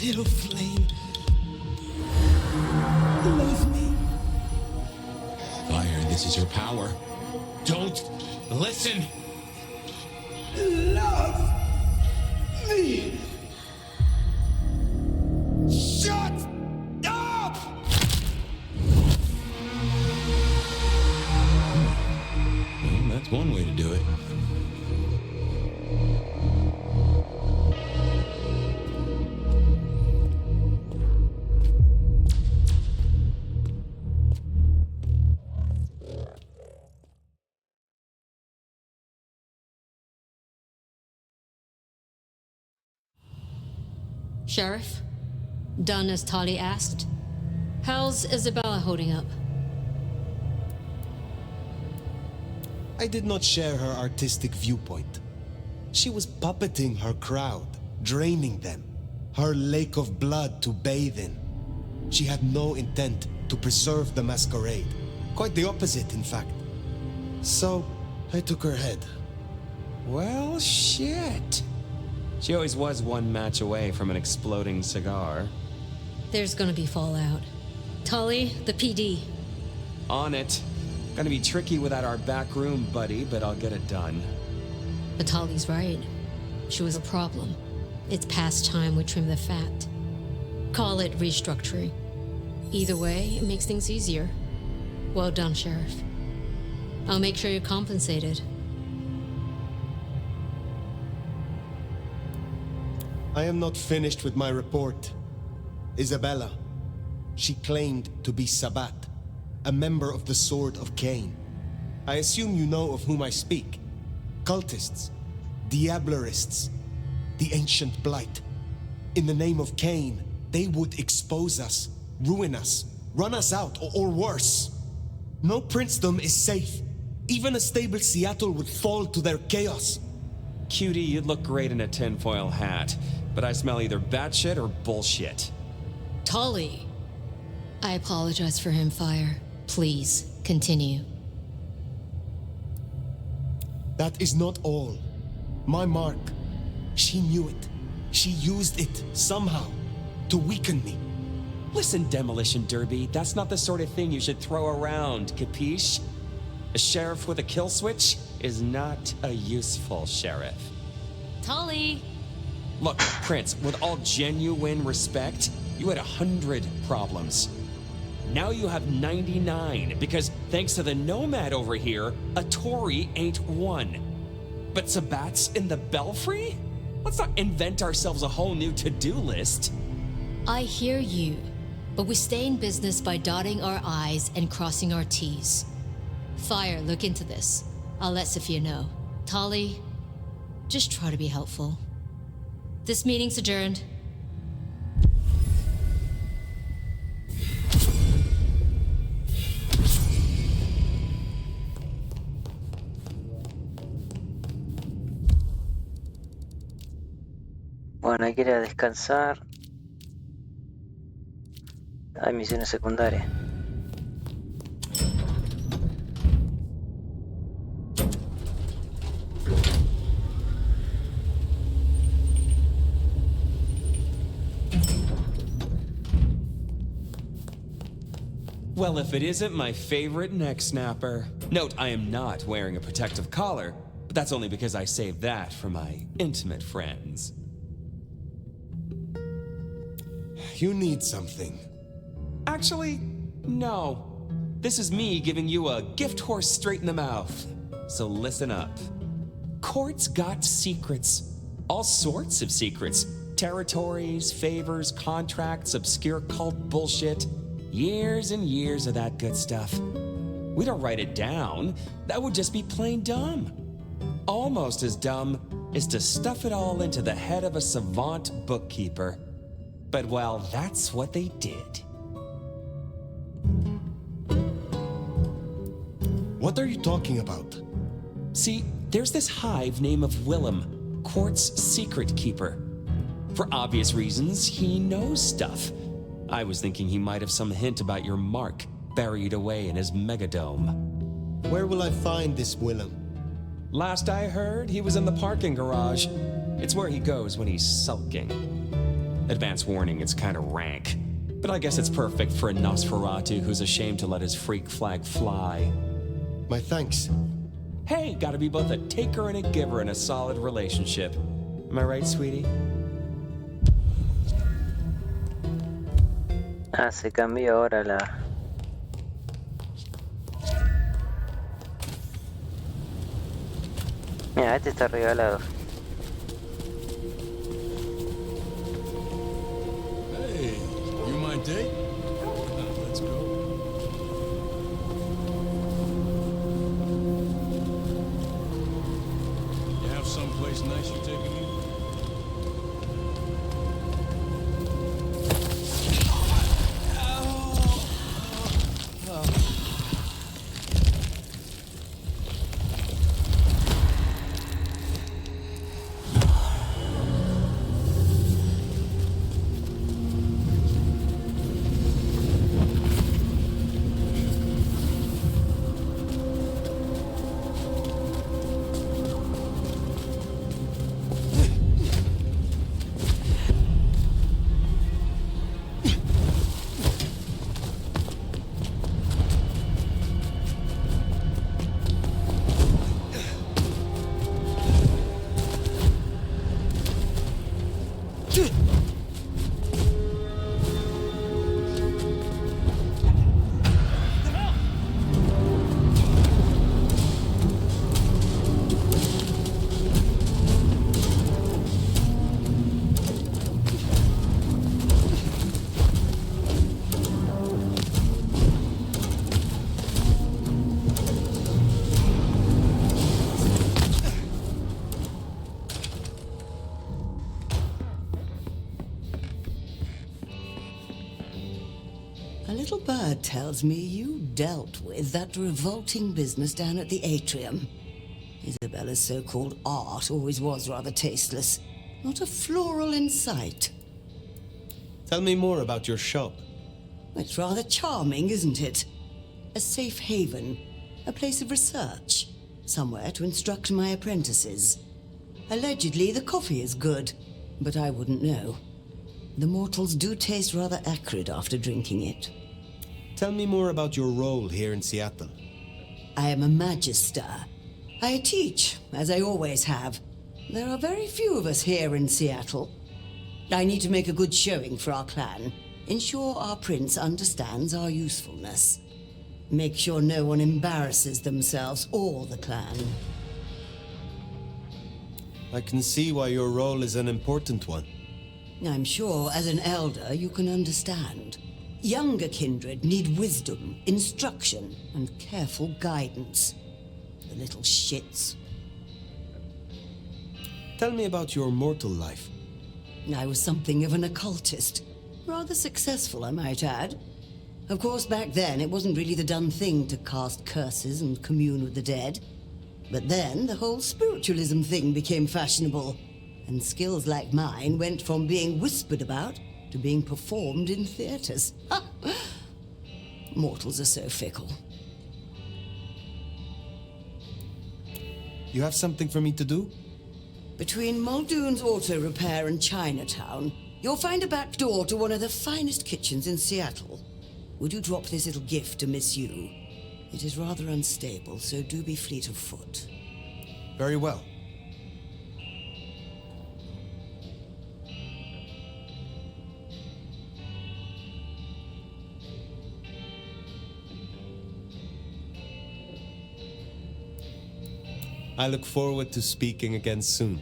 little flame. Love me. Fire, this is your power. Don't listen. Love me. Shut up! Well, that's one way to do it. Sheriff, done as Tali asked. How's Isabella holding up? I did not share her artistic viewpoint. She was puppeting her crowd, draining them, her lake of blood to bathe in. She had no intent to preserve the masquerade. Quite the opposite, in fact. So, I took her head. Well, shit. She always was one match away from an exploding cigar. There's gonna be fallout. Tali, the PD. On it. Gonna be tricky without our back room buddy, but I'll get it done. But Tali's right. She was a problem. It's past time we trim the fat. Call it restructuring. Either way, it makes things easier. Well done, Sheriff. I'll make sure you're compensated. I am not finished with my report. Isabella. She claimed to be Sabbat, a member of the Sword of Cain. I assume you know of whom I speak. Cultists, Diablerists, the ancient blight. In the name of Cain, they would expose us, ruin us, run us out, or worse. No princedom is safe. Even a stable Seattle would fall to their chaos. Cutie, you'd look great in a tinfoil hat, but I smell either batshit or bullshit. Tali! I apologize for him, Fire. Please, continue. That is not all. My mark. She knew it. She used it, somehow, to weaken me. Listen, Demolition Derby, that's not the sort of thing you should throw around, capiche? A sheriff with a kill switch is not a useful sheriff. Tali! Look, Prince, with all genuine respect, you had 100 problems. Now you have 99, because thanks to the Nomad over here, a Tory ain't one. But Sabbat's in the Belfry? Let's not invent ourselves a whole new to-do list. I hear you, but we stay in business by dotting our I's and crossing our T's. Fire, look into this. I'll let Sophia know. Tali, just try to be helpful. This meeting's adjourned. Bueno, hay que ir a descansar. Hay misiones secundarias. Well, if it isn't my favorite neck snapper. Note, I am not wearing a protective collar, but that's only because I saved that for my intimate friends. You need something. Actually, no. This is me giving you a gift horse straight in the mouth. So listen up. Court's got secrets. All sorts of secrets. Territories, favors, contracts, obscure cult bullshit. Years and years of that good stuff. We don't write it down. That would just be plain dumb. Almost as dumb is to stuff it all into the head of a savant bookkeeper. But well, that's what they did. What are you talking about? See, there's this hive named of Willem, Court's secret keeper. For obvious reasons, he knows stuff. I was thinking he might have some hint about your mark buried away in his megadome. Where will I find this Willem? Last I heard, he was in the parking garage. It's where he goes when he's sulking. Advance warning, it's kind of rank. But I guess it's perfect for a Nosferatu who's ashamed to let his freak flag fly. My thanks. Hey, gotta be both a taker and a giver in a solid relationship. Am I right, sweetie? Ah, se cambió ahora la... Mira, este está regalado. Hey, you my date? Let's go. You have someplace nice you taking me? A little bird tells me you dealt with that revolting business down at the atrium. Isabella's so-called art always was rather tasteless. Not a floral in sight. Tell me more about your shop. It's rather charming, isn't it? A safe haven, a place of research, somewhere to instruct my apprentices. Allegedly, the coffee is good, but I wouldn't know. The mortals do taste rather acrid after drinking it. Tell me more about your role here in Seattle. I am a magister. I teach, as I always have. There are very few of us here in Seattle. I need to make a good showing for our clan. Ensure our prince understands our usefulness. Make sure no one embarrasses themselves or the clan. I can see why your role is an important one. I'm sure as an elder you can understand. Younger kindred need wisdom, instruction, and careful guidance. The little shits. Tell me about your mortal life. I was something of an occultist. Rather successful, I might add. Of course, back then, it wasn't really the done thing to cast curses and commune with the dead. But then, the whole spiritualism thing became fashionable. And skills like mine went from being whispered about to being performed in theaters. Mortals are so fickle. You have something for me to do? Between Muldoon's Auto Repair and Chinatown, you'll find a back door to one of the finest kitchens in Seattle. Would you drop this little gift to Miss Yu? It is rather unstable, so do be fleet of foot. Very well. I look forward to speaking again soon.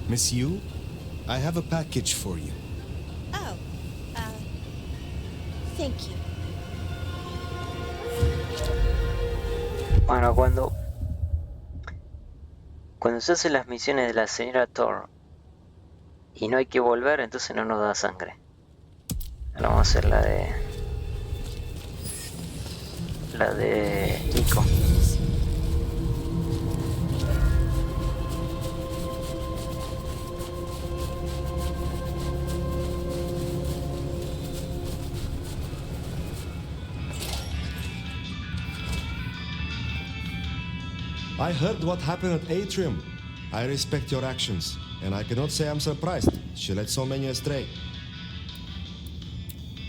Miss Yu, I have a package for you. Oh, thank you. Bueno, cuando se hacen las misiones de la señora Thor y no hay que volver, entonces no nos da sangre. Ahora vamos a hacer la de Nico. I heard what happened at Atrium. I respect your actions, and I cannot say I'm surprised. She led so many astray.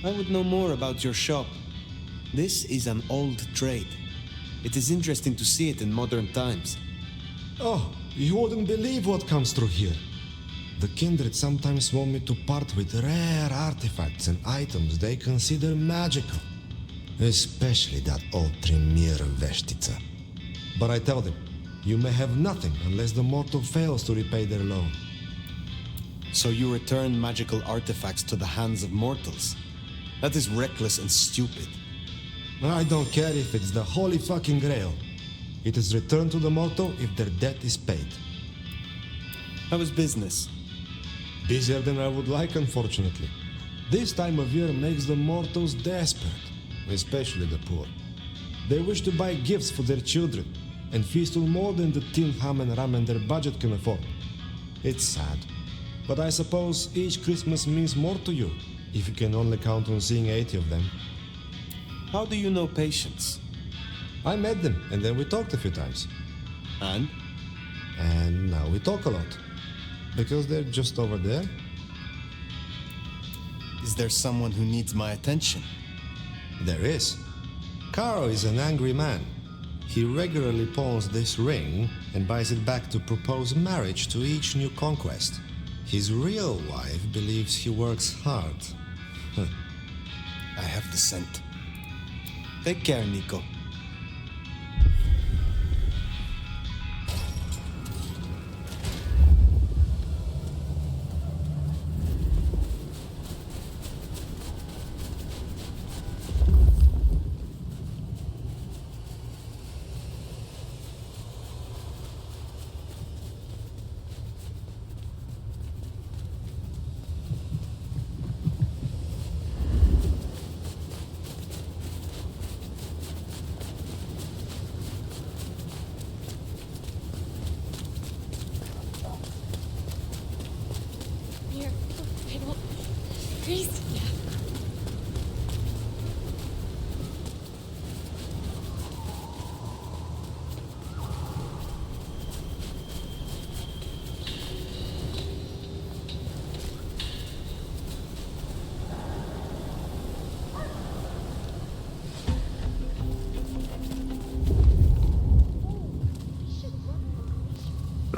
I would know more about your shop. This is an old trade. It is interesting to see it in modern times. Oh, you wouldn't believe what comes through here. The Kindred sometimes want me to part with rare artifacts and items they consider magical. Especially that old Tremere Veshtica. But I tell them, you may have nothing unless the mortal fails to repay their loan. So you return magical artifacts to the hands of mortals? That is reckless and stupid. I don't care if it's the holy fucking grail. It is returned to the mortal if their debt is paid. How is business? Busier than I would like, unfortunately. This time of year makes the mortals desperate, especially the poor. They wish to buy gifts for their children, and feast on more than the tin ham and ramen their budget can afford. It's sad, but I suppose each Christmas means more to you, if you can only count on seeing 80 of them. How do you know patience? I met them, and then we talked a few times. And? And now we talk a lot. Because they're just over there. Is there someone who needs my attention? There is. Caro is an angry man. He regularly pawns this ring and buys it back to propose marriage to each new conquest. His real wife believes he works hard. I have the scent. Take care, Nico.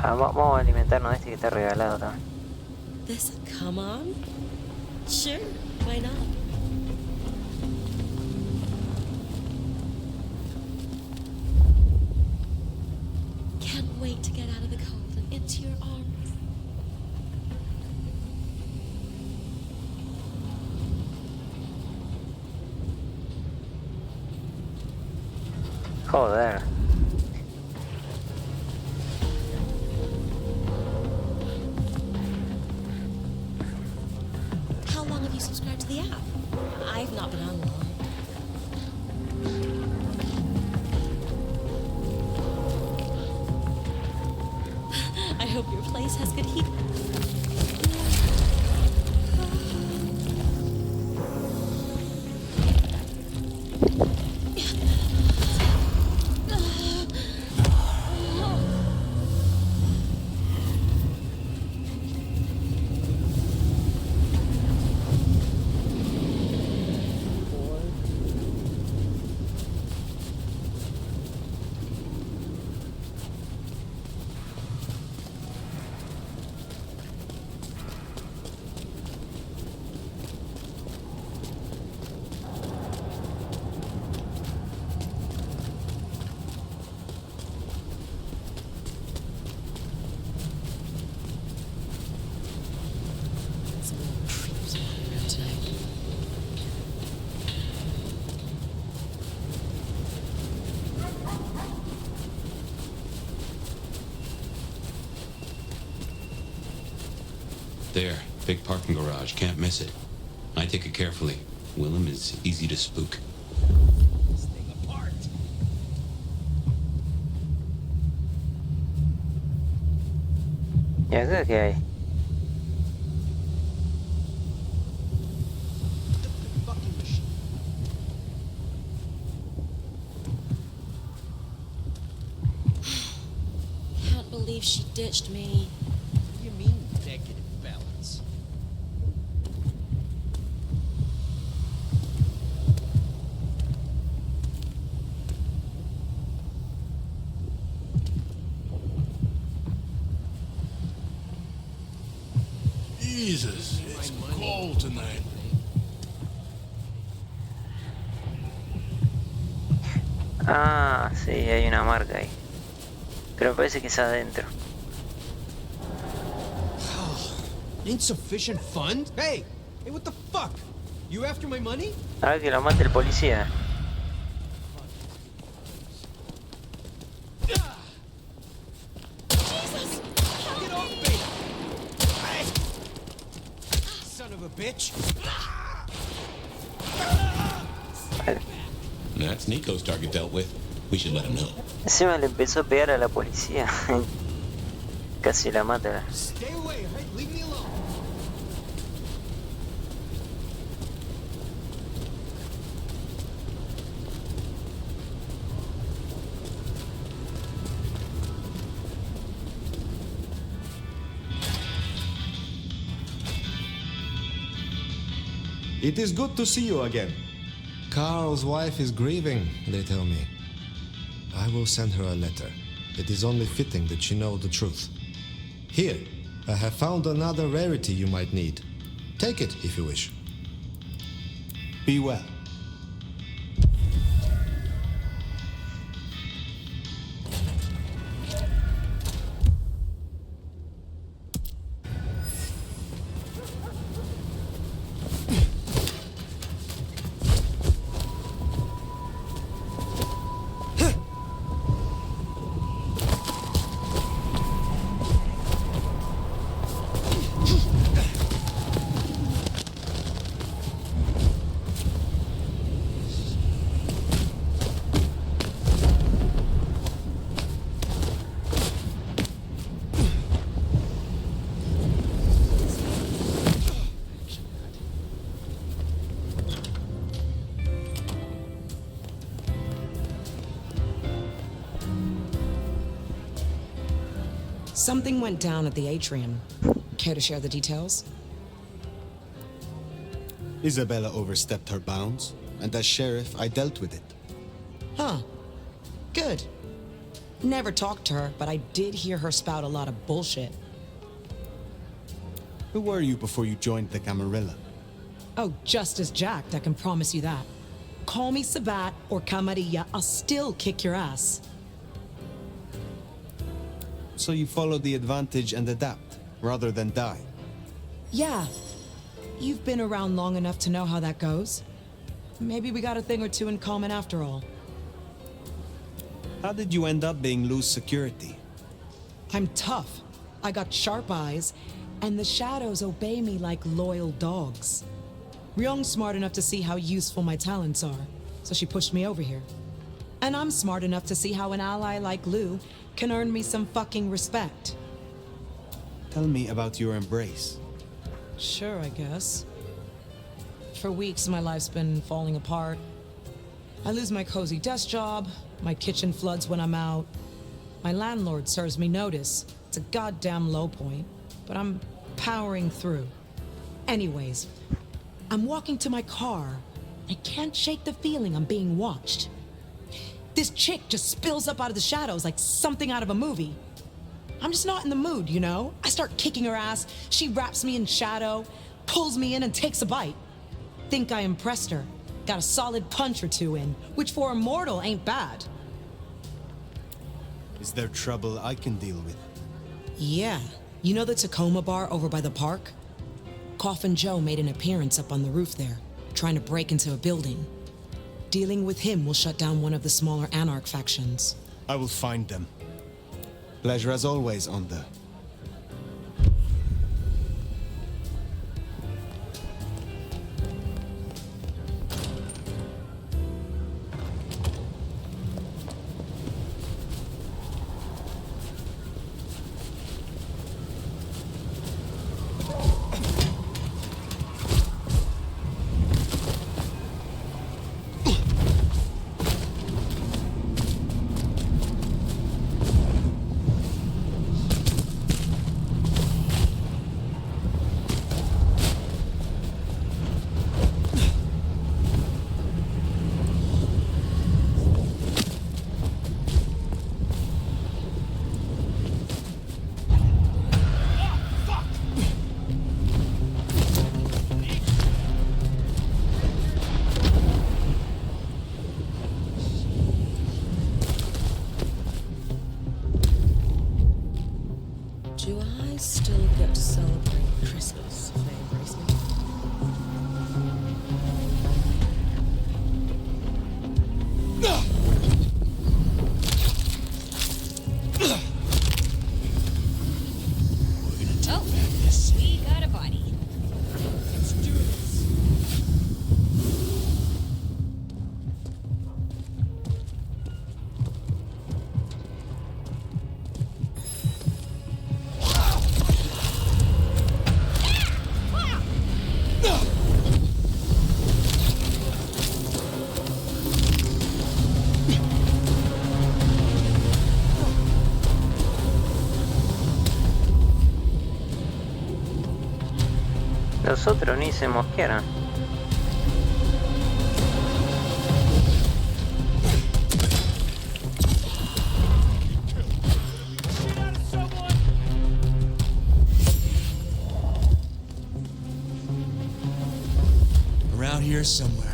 Vamos a alimentarnos de este que está regalado también. This, come on. Sure, why not? Can't wait to get out of the cold and into your arms. Joder. How long have you subscribed to the app? I've not been on long. I hope your place has good heat. There, big parking garage, can't miss it. I take it carefully. Willem is easy to spook. This thing apart. ¿Y acá qué hay? Can't believe she ditched me. What do you mean, negative balance? Jesus, it's cold tonight. Ah, sí, hay una marca ahí. Pero me parece que es adentro. Insufficient fund? Hey, what the fuck? You after my money? Ahora que lo mate el policía. Jesus! Get off me! Hey! Son of a bitch! That's Nico's target dealt with. We should let him know. Encima le empezó a pegar a la policía. Casi la mata. Stay away, right? Leave me alone. It is good to see you again. Carl's wife is grieving, they tell me. I will send her a letter. It is only fitting that she know the truth. Here, I have found another rarity you might need. Take it if you wish. Be well. Something went down at the atrium. Care to share the details? Isabella overstepped her bounds, and as sheriff, I dealt with it. Huh. Good. Never talked to her, but I did hear her spout a lot of bullshit. Who were you before you joined the Camarilla? Oh, just as jacked, I can promise you that. Call me Sabat or Camarilla, I'll still kick your ass. So you follow the advantage and adapt, rather than die. Yeah. You've been around long enough to know how that goes. Maybe we got a thing or two in common after all. How did you end up being loose security? I'm tough. I got sharp eyes, and the shadows obey me like loyal dogs. Ryung's smart enough to see how useful my talents are, so she pushed me over here. And I'm smart enough to see how an ally like Lou can earn me some fucking respect. Tell me about your embrace. Sure, I guess. For weeks, my life's been falling apart. I lose my cozy desk job, my kitchen floods when I'm out. My landlord serves me notice. It's a goddamn low point, but I'm powering through. Anyways, I'm walking to my car. I can't shake the feeling I'm being watched. This chick just spills up out of the shadows like something out of a movie. I'm just not in the mood, you know? I start kicking her ass, she wraps me in shadow, pulls me in and takes a bite. Think I impressed her. Got a solid punch or two in, which for a mortal ain't bad. Is there trouble I can deal with? Yeah. You know the Tacoma bar over by the park? Coffin Joe made an appearance up on the roof there, trying to break into a building. Dealing with him will shut down one of the smaller Anarch factions. I will find them. Pleasure as always, Onda. Los otros ni se mosquearon. Around here somewhere.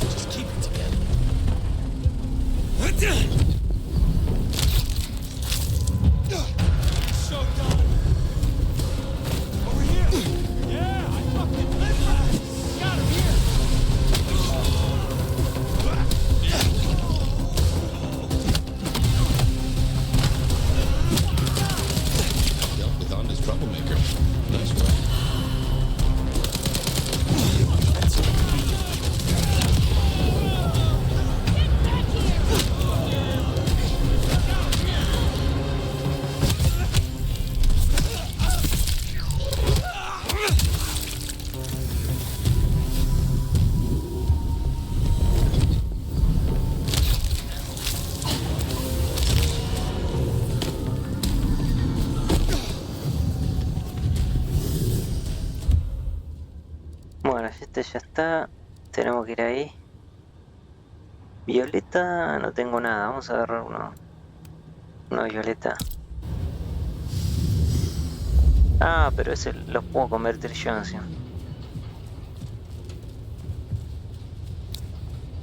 Just keep it together. So done. Over here. Yeah, I fucking live that. Got him here. Dealt with Honda's troublemaker. Nice work. Bueno, si este ya está, tenemos que ir ahí. Violeta, no tengo nada, vamos a agarrar uno violeta. Ah, pero ese los puedo convertir yo encima.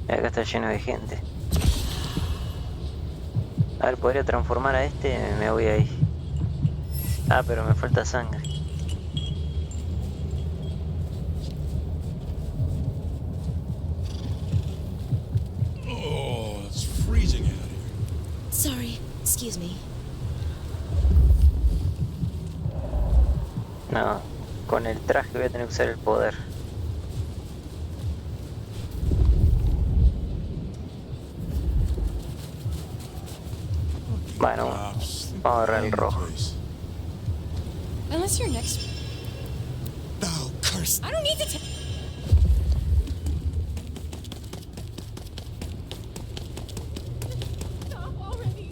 Y acá está lleno de gente. A ver, podría transformar a este, me voy ahí. Ah, pero me falta sangre. Oh, it's freezing out here. Sorry, excuse me. No, con el traje voy a tener que usar el poder. Bueno, vamos a agarrar el rojo. Unless you're next. Thou cursed. I don't need to. Stop already.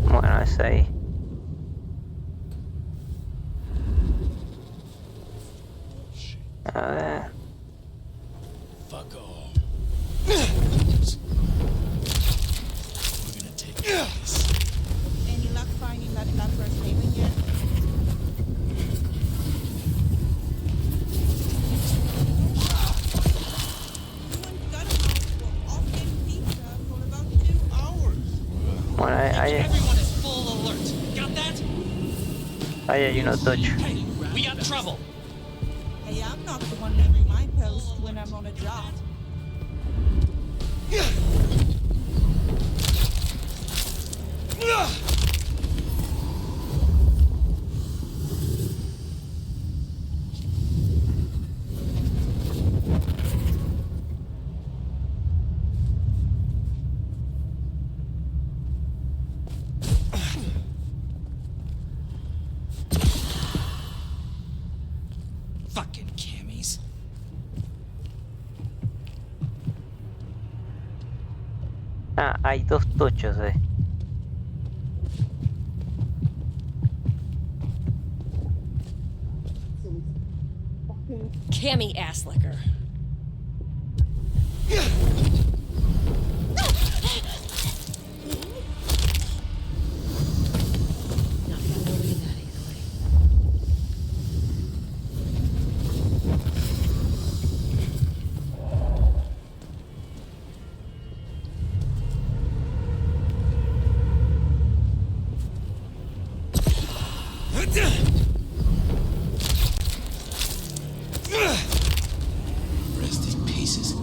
Bueno, es ahí. A ver. Fuck off. We're gonna take this. Any luck finding that Lapper's haven yet? Bueno, ahí hay uno tocho. We got trouble. Hey, I'm not the one leaving my post when I'm on a job. Fucking cammies. Ah, hay dos tochos, Cammy asslicker. Rest in pieces.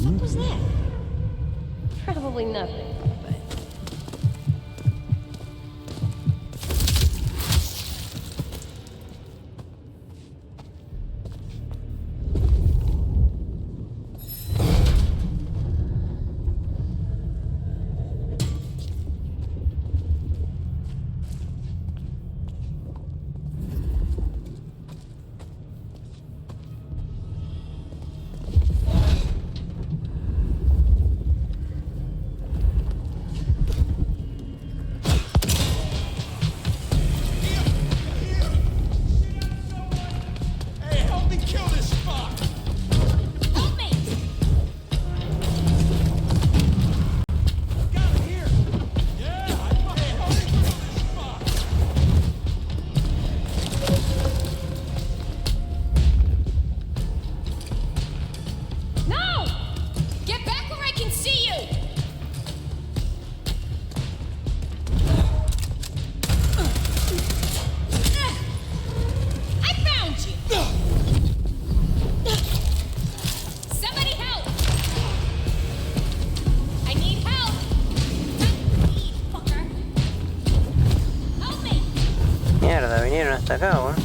What was that? Probably nothing, but... Mierda, vinieron hasta acá, weón.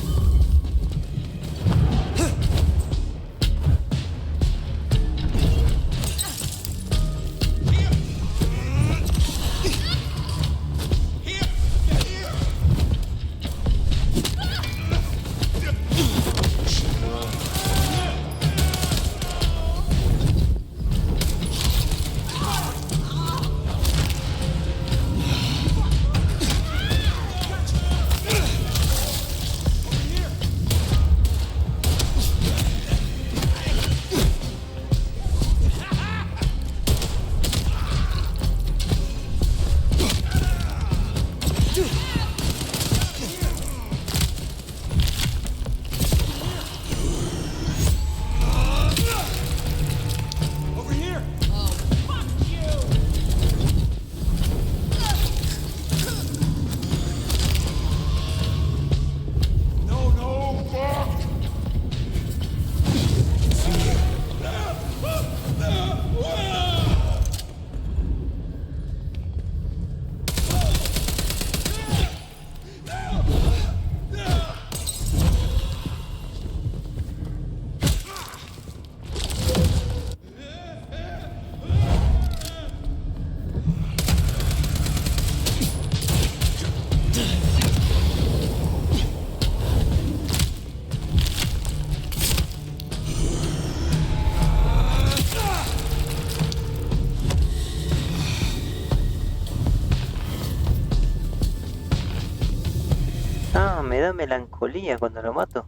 Me da melancolía cuando lo mato.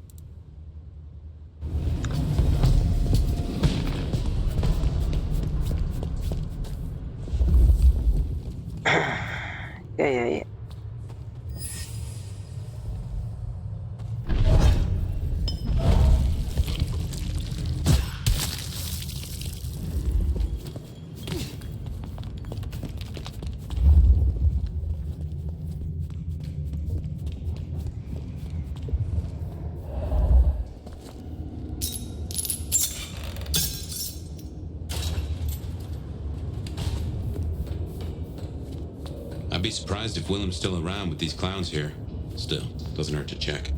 ¿Qué hay ahí? I'd be surprised if Willem's still around with these clowns here. Still, doesn't hurt to check.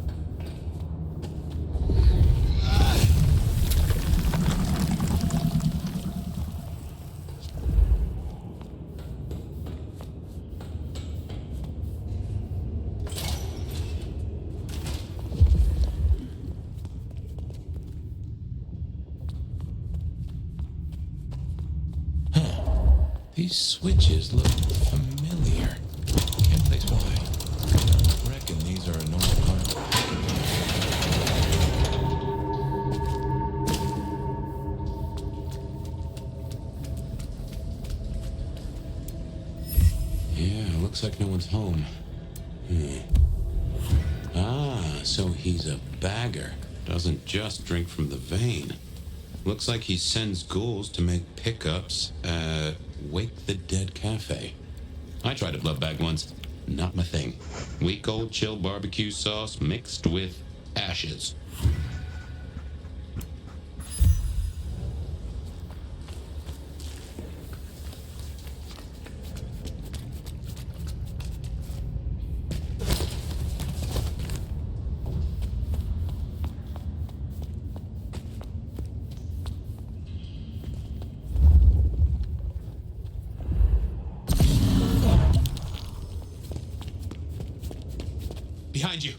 These switches look familiar. Can't place why. I reckon these are a normal part. Yeah, looks like no one's home. Ah, so he's a bagger. Doesn't just drink from the vein. Looks like he sends ghouls to make pickups at Wake the Dead Cafe. I tried a blood bag once. Not my thing. Week old chill barbecue sauce mixed with ashes. behind you.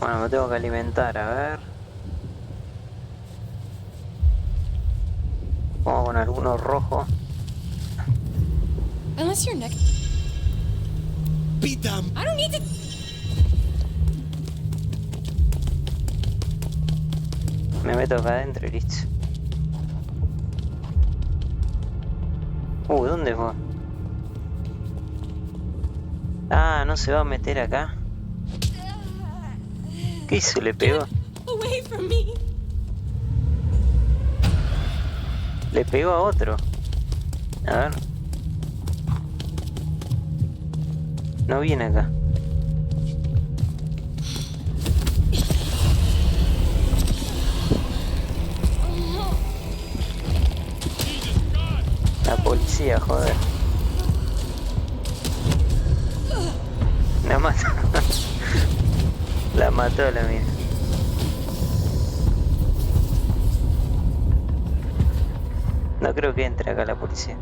Bueno, me tengo que alimentar, a ver. Vamos con algunos rojos. Unless you're next. Beat them. I don't need to. Me meto acá adentro y listo. ¿Dónde fue? Ah, no se va a meter acá. ¿Qué hizo? ¿Le pegó? Away from me. Le pegó a otro. A ver. No viene acá. La policía, joder. La mató. La mató la mina. No creo que entre acá la policía.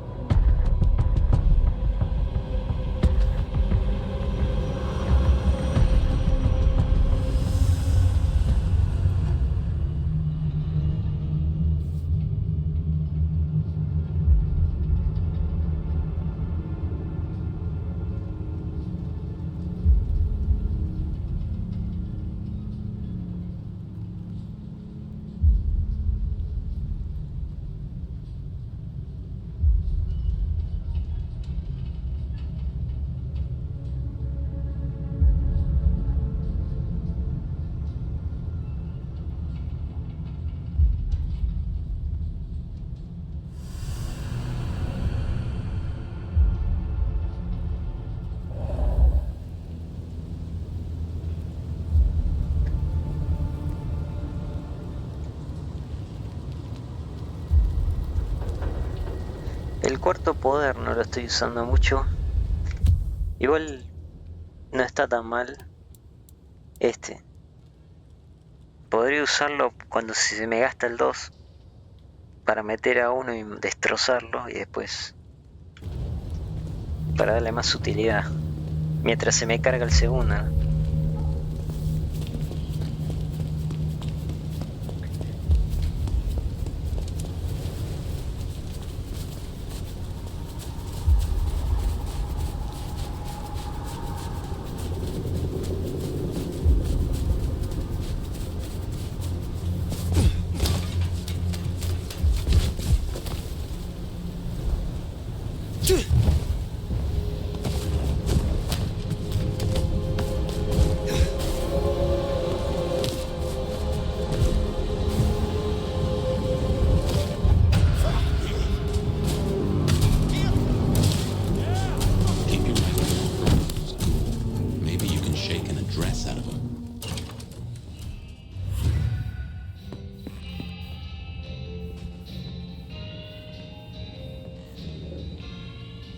El cuarto poder no lo estoy usando mucho. Igual no está tan mal. Podría usarlo cuando se me gasta el 2 para meter a uno y destrozarlo y después para darle más utilidad mientras se me carga el segundo, ¿no?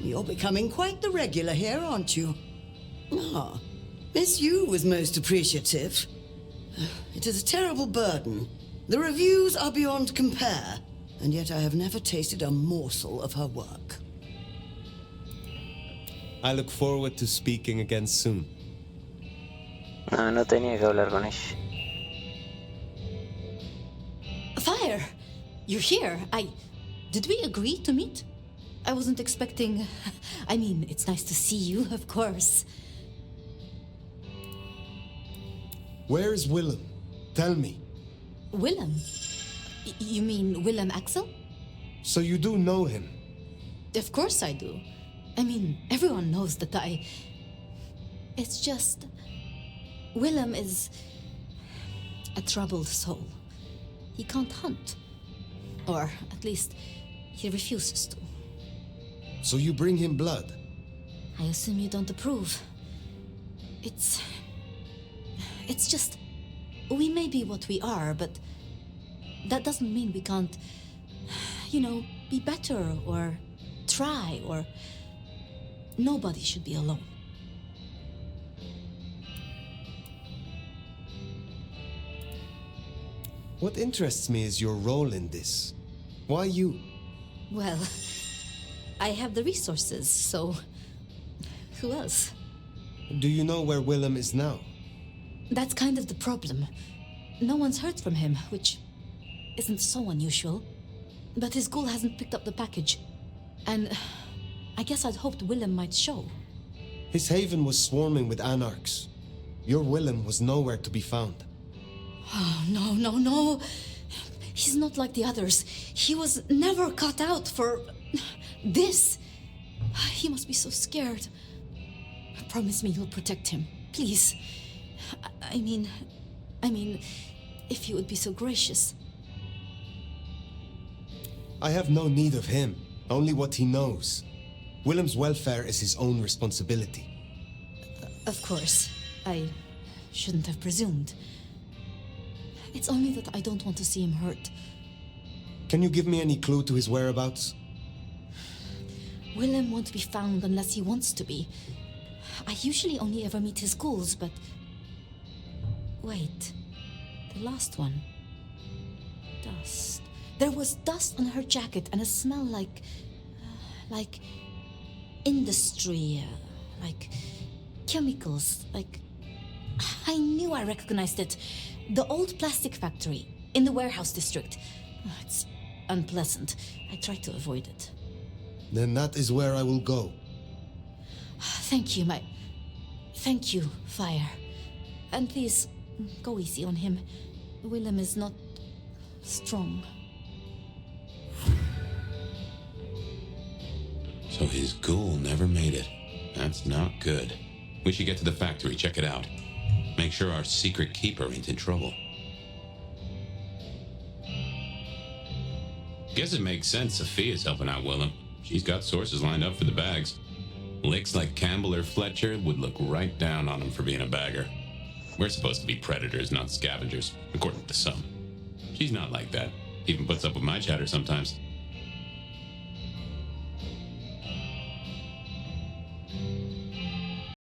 You're becoming quite the regular here, aren't you? Ah, Miss Yu was most appreciative. It is a terrible burden. The reviews are beyond compare, and yet I have never tasted a morsel of her work. I look forward to speaking again soon. No tenía que hablar con ella. Fire! You're here. Did we agree to meet? I wasn't expecting... I mean, it's nice to see you, of course. Where is Willem? Tell me. Willem? You mean Willem Axel? So you do know him? Of course I do. I mean, everyone knows that I... It's just... Willem is a troubled soul. He can't hunt. Or, at least, he refuses to. So you bring him blood? I assume you don't approve. It's just... We may be what we are, but that doesn't mean we can't, you know, be better or try or... Nobody should be alone. What interests me is your role in this. Why you? Well, I have the resources, so... Who else? Do you know where Willem is now? That's kind of the problem. No one's heard from him, which isn't so unusual. But his ghoul hasn't picked up the package. And I guess I'd hoped Willem might show. His haven was swarming with anarchs. Your Willem was nowhere to be found. Oh, no. He's not like the others. He was never cut out for... this. He must be so scared. Promise me you'll protect him, please. I mean, if you would be so gracious. I have no need of him, only what he knows. Willem's welfare is his own responsibility. Of course, I shouldn't have presumed. It's only that I don't want to see him hurt. Can you give me any clue to his whereabouts? Willem won't be found unless he wants to be. I usually only ever meet his ghouls, but... Wait. The last one. Dust. There was dust on her jacket and a smell like industry, like chemicals, like... I knew I recognized it. The old plastic factory in the warehouse district. It's unpleasant. I try to avoid it. Then that is where I will go. Thank you, Thank you, Fire. And please, go easy on him. Willem is not strong. So his ghoul never made it. That's not good. We should get to the factory, check it out. Make sure our secret keeper ain't in trouble. Guess it makes sense Sophia's helping out Willem. She's got sources lined up for the bags. Licks like Campbell or Fletcher would look right down on him for being a bagger. We're supposed to be predators, not scavengers, according to some. She's not like that. Even puts up with my chatter sometimes.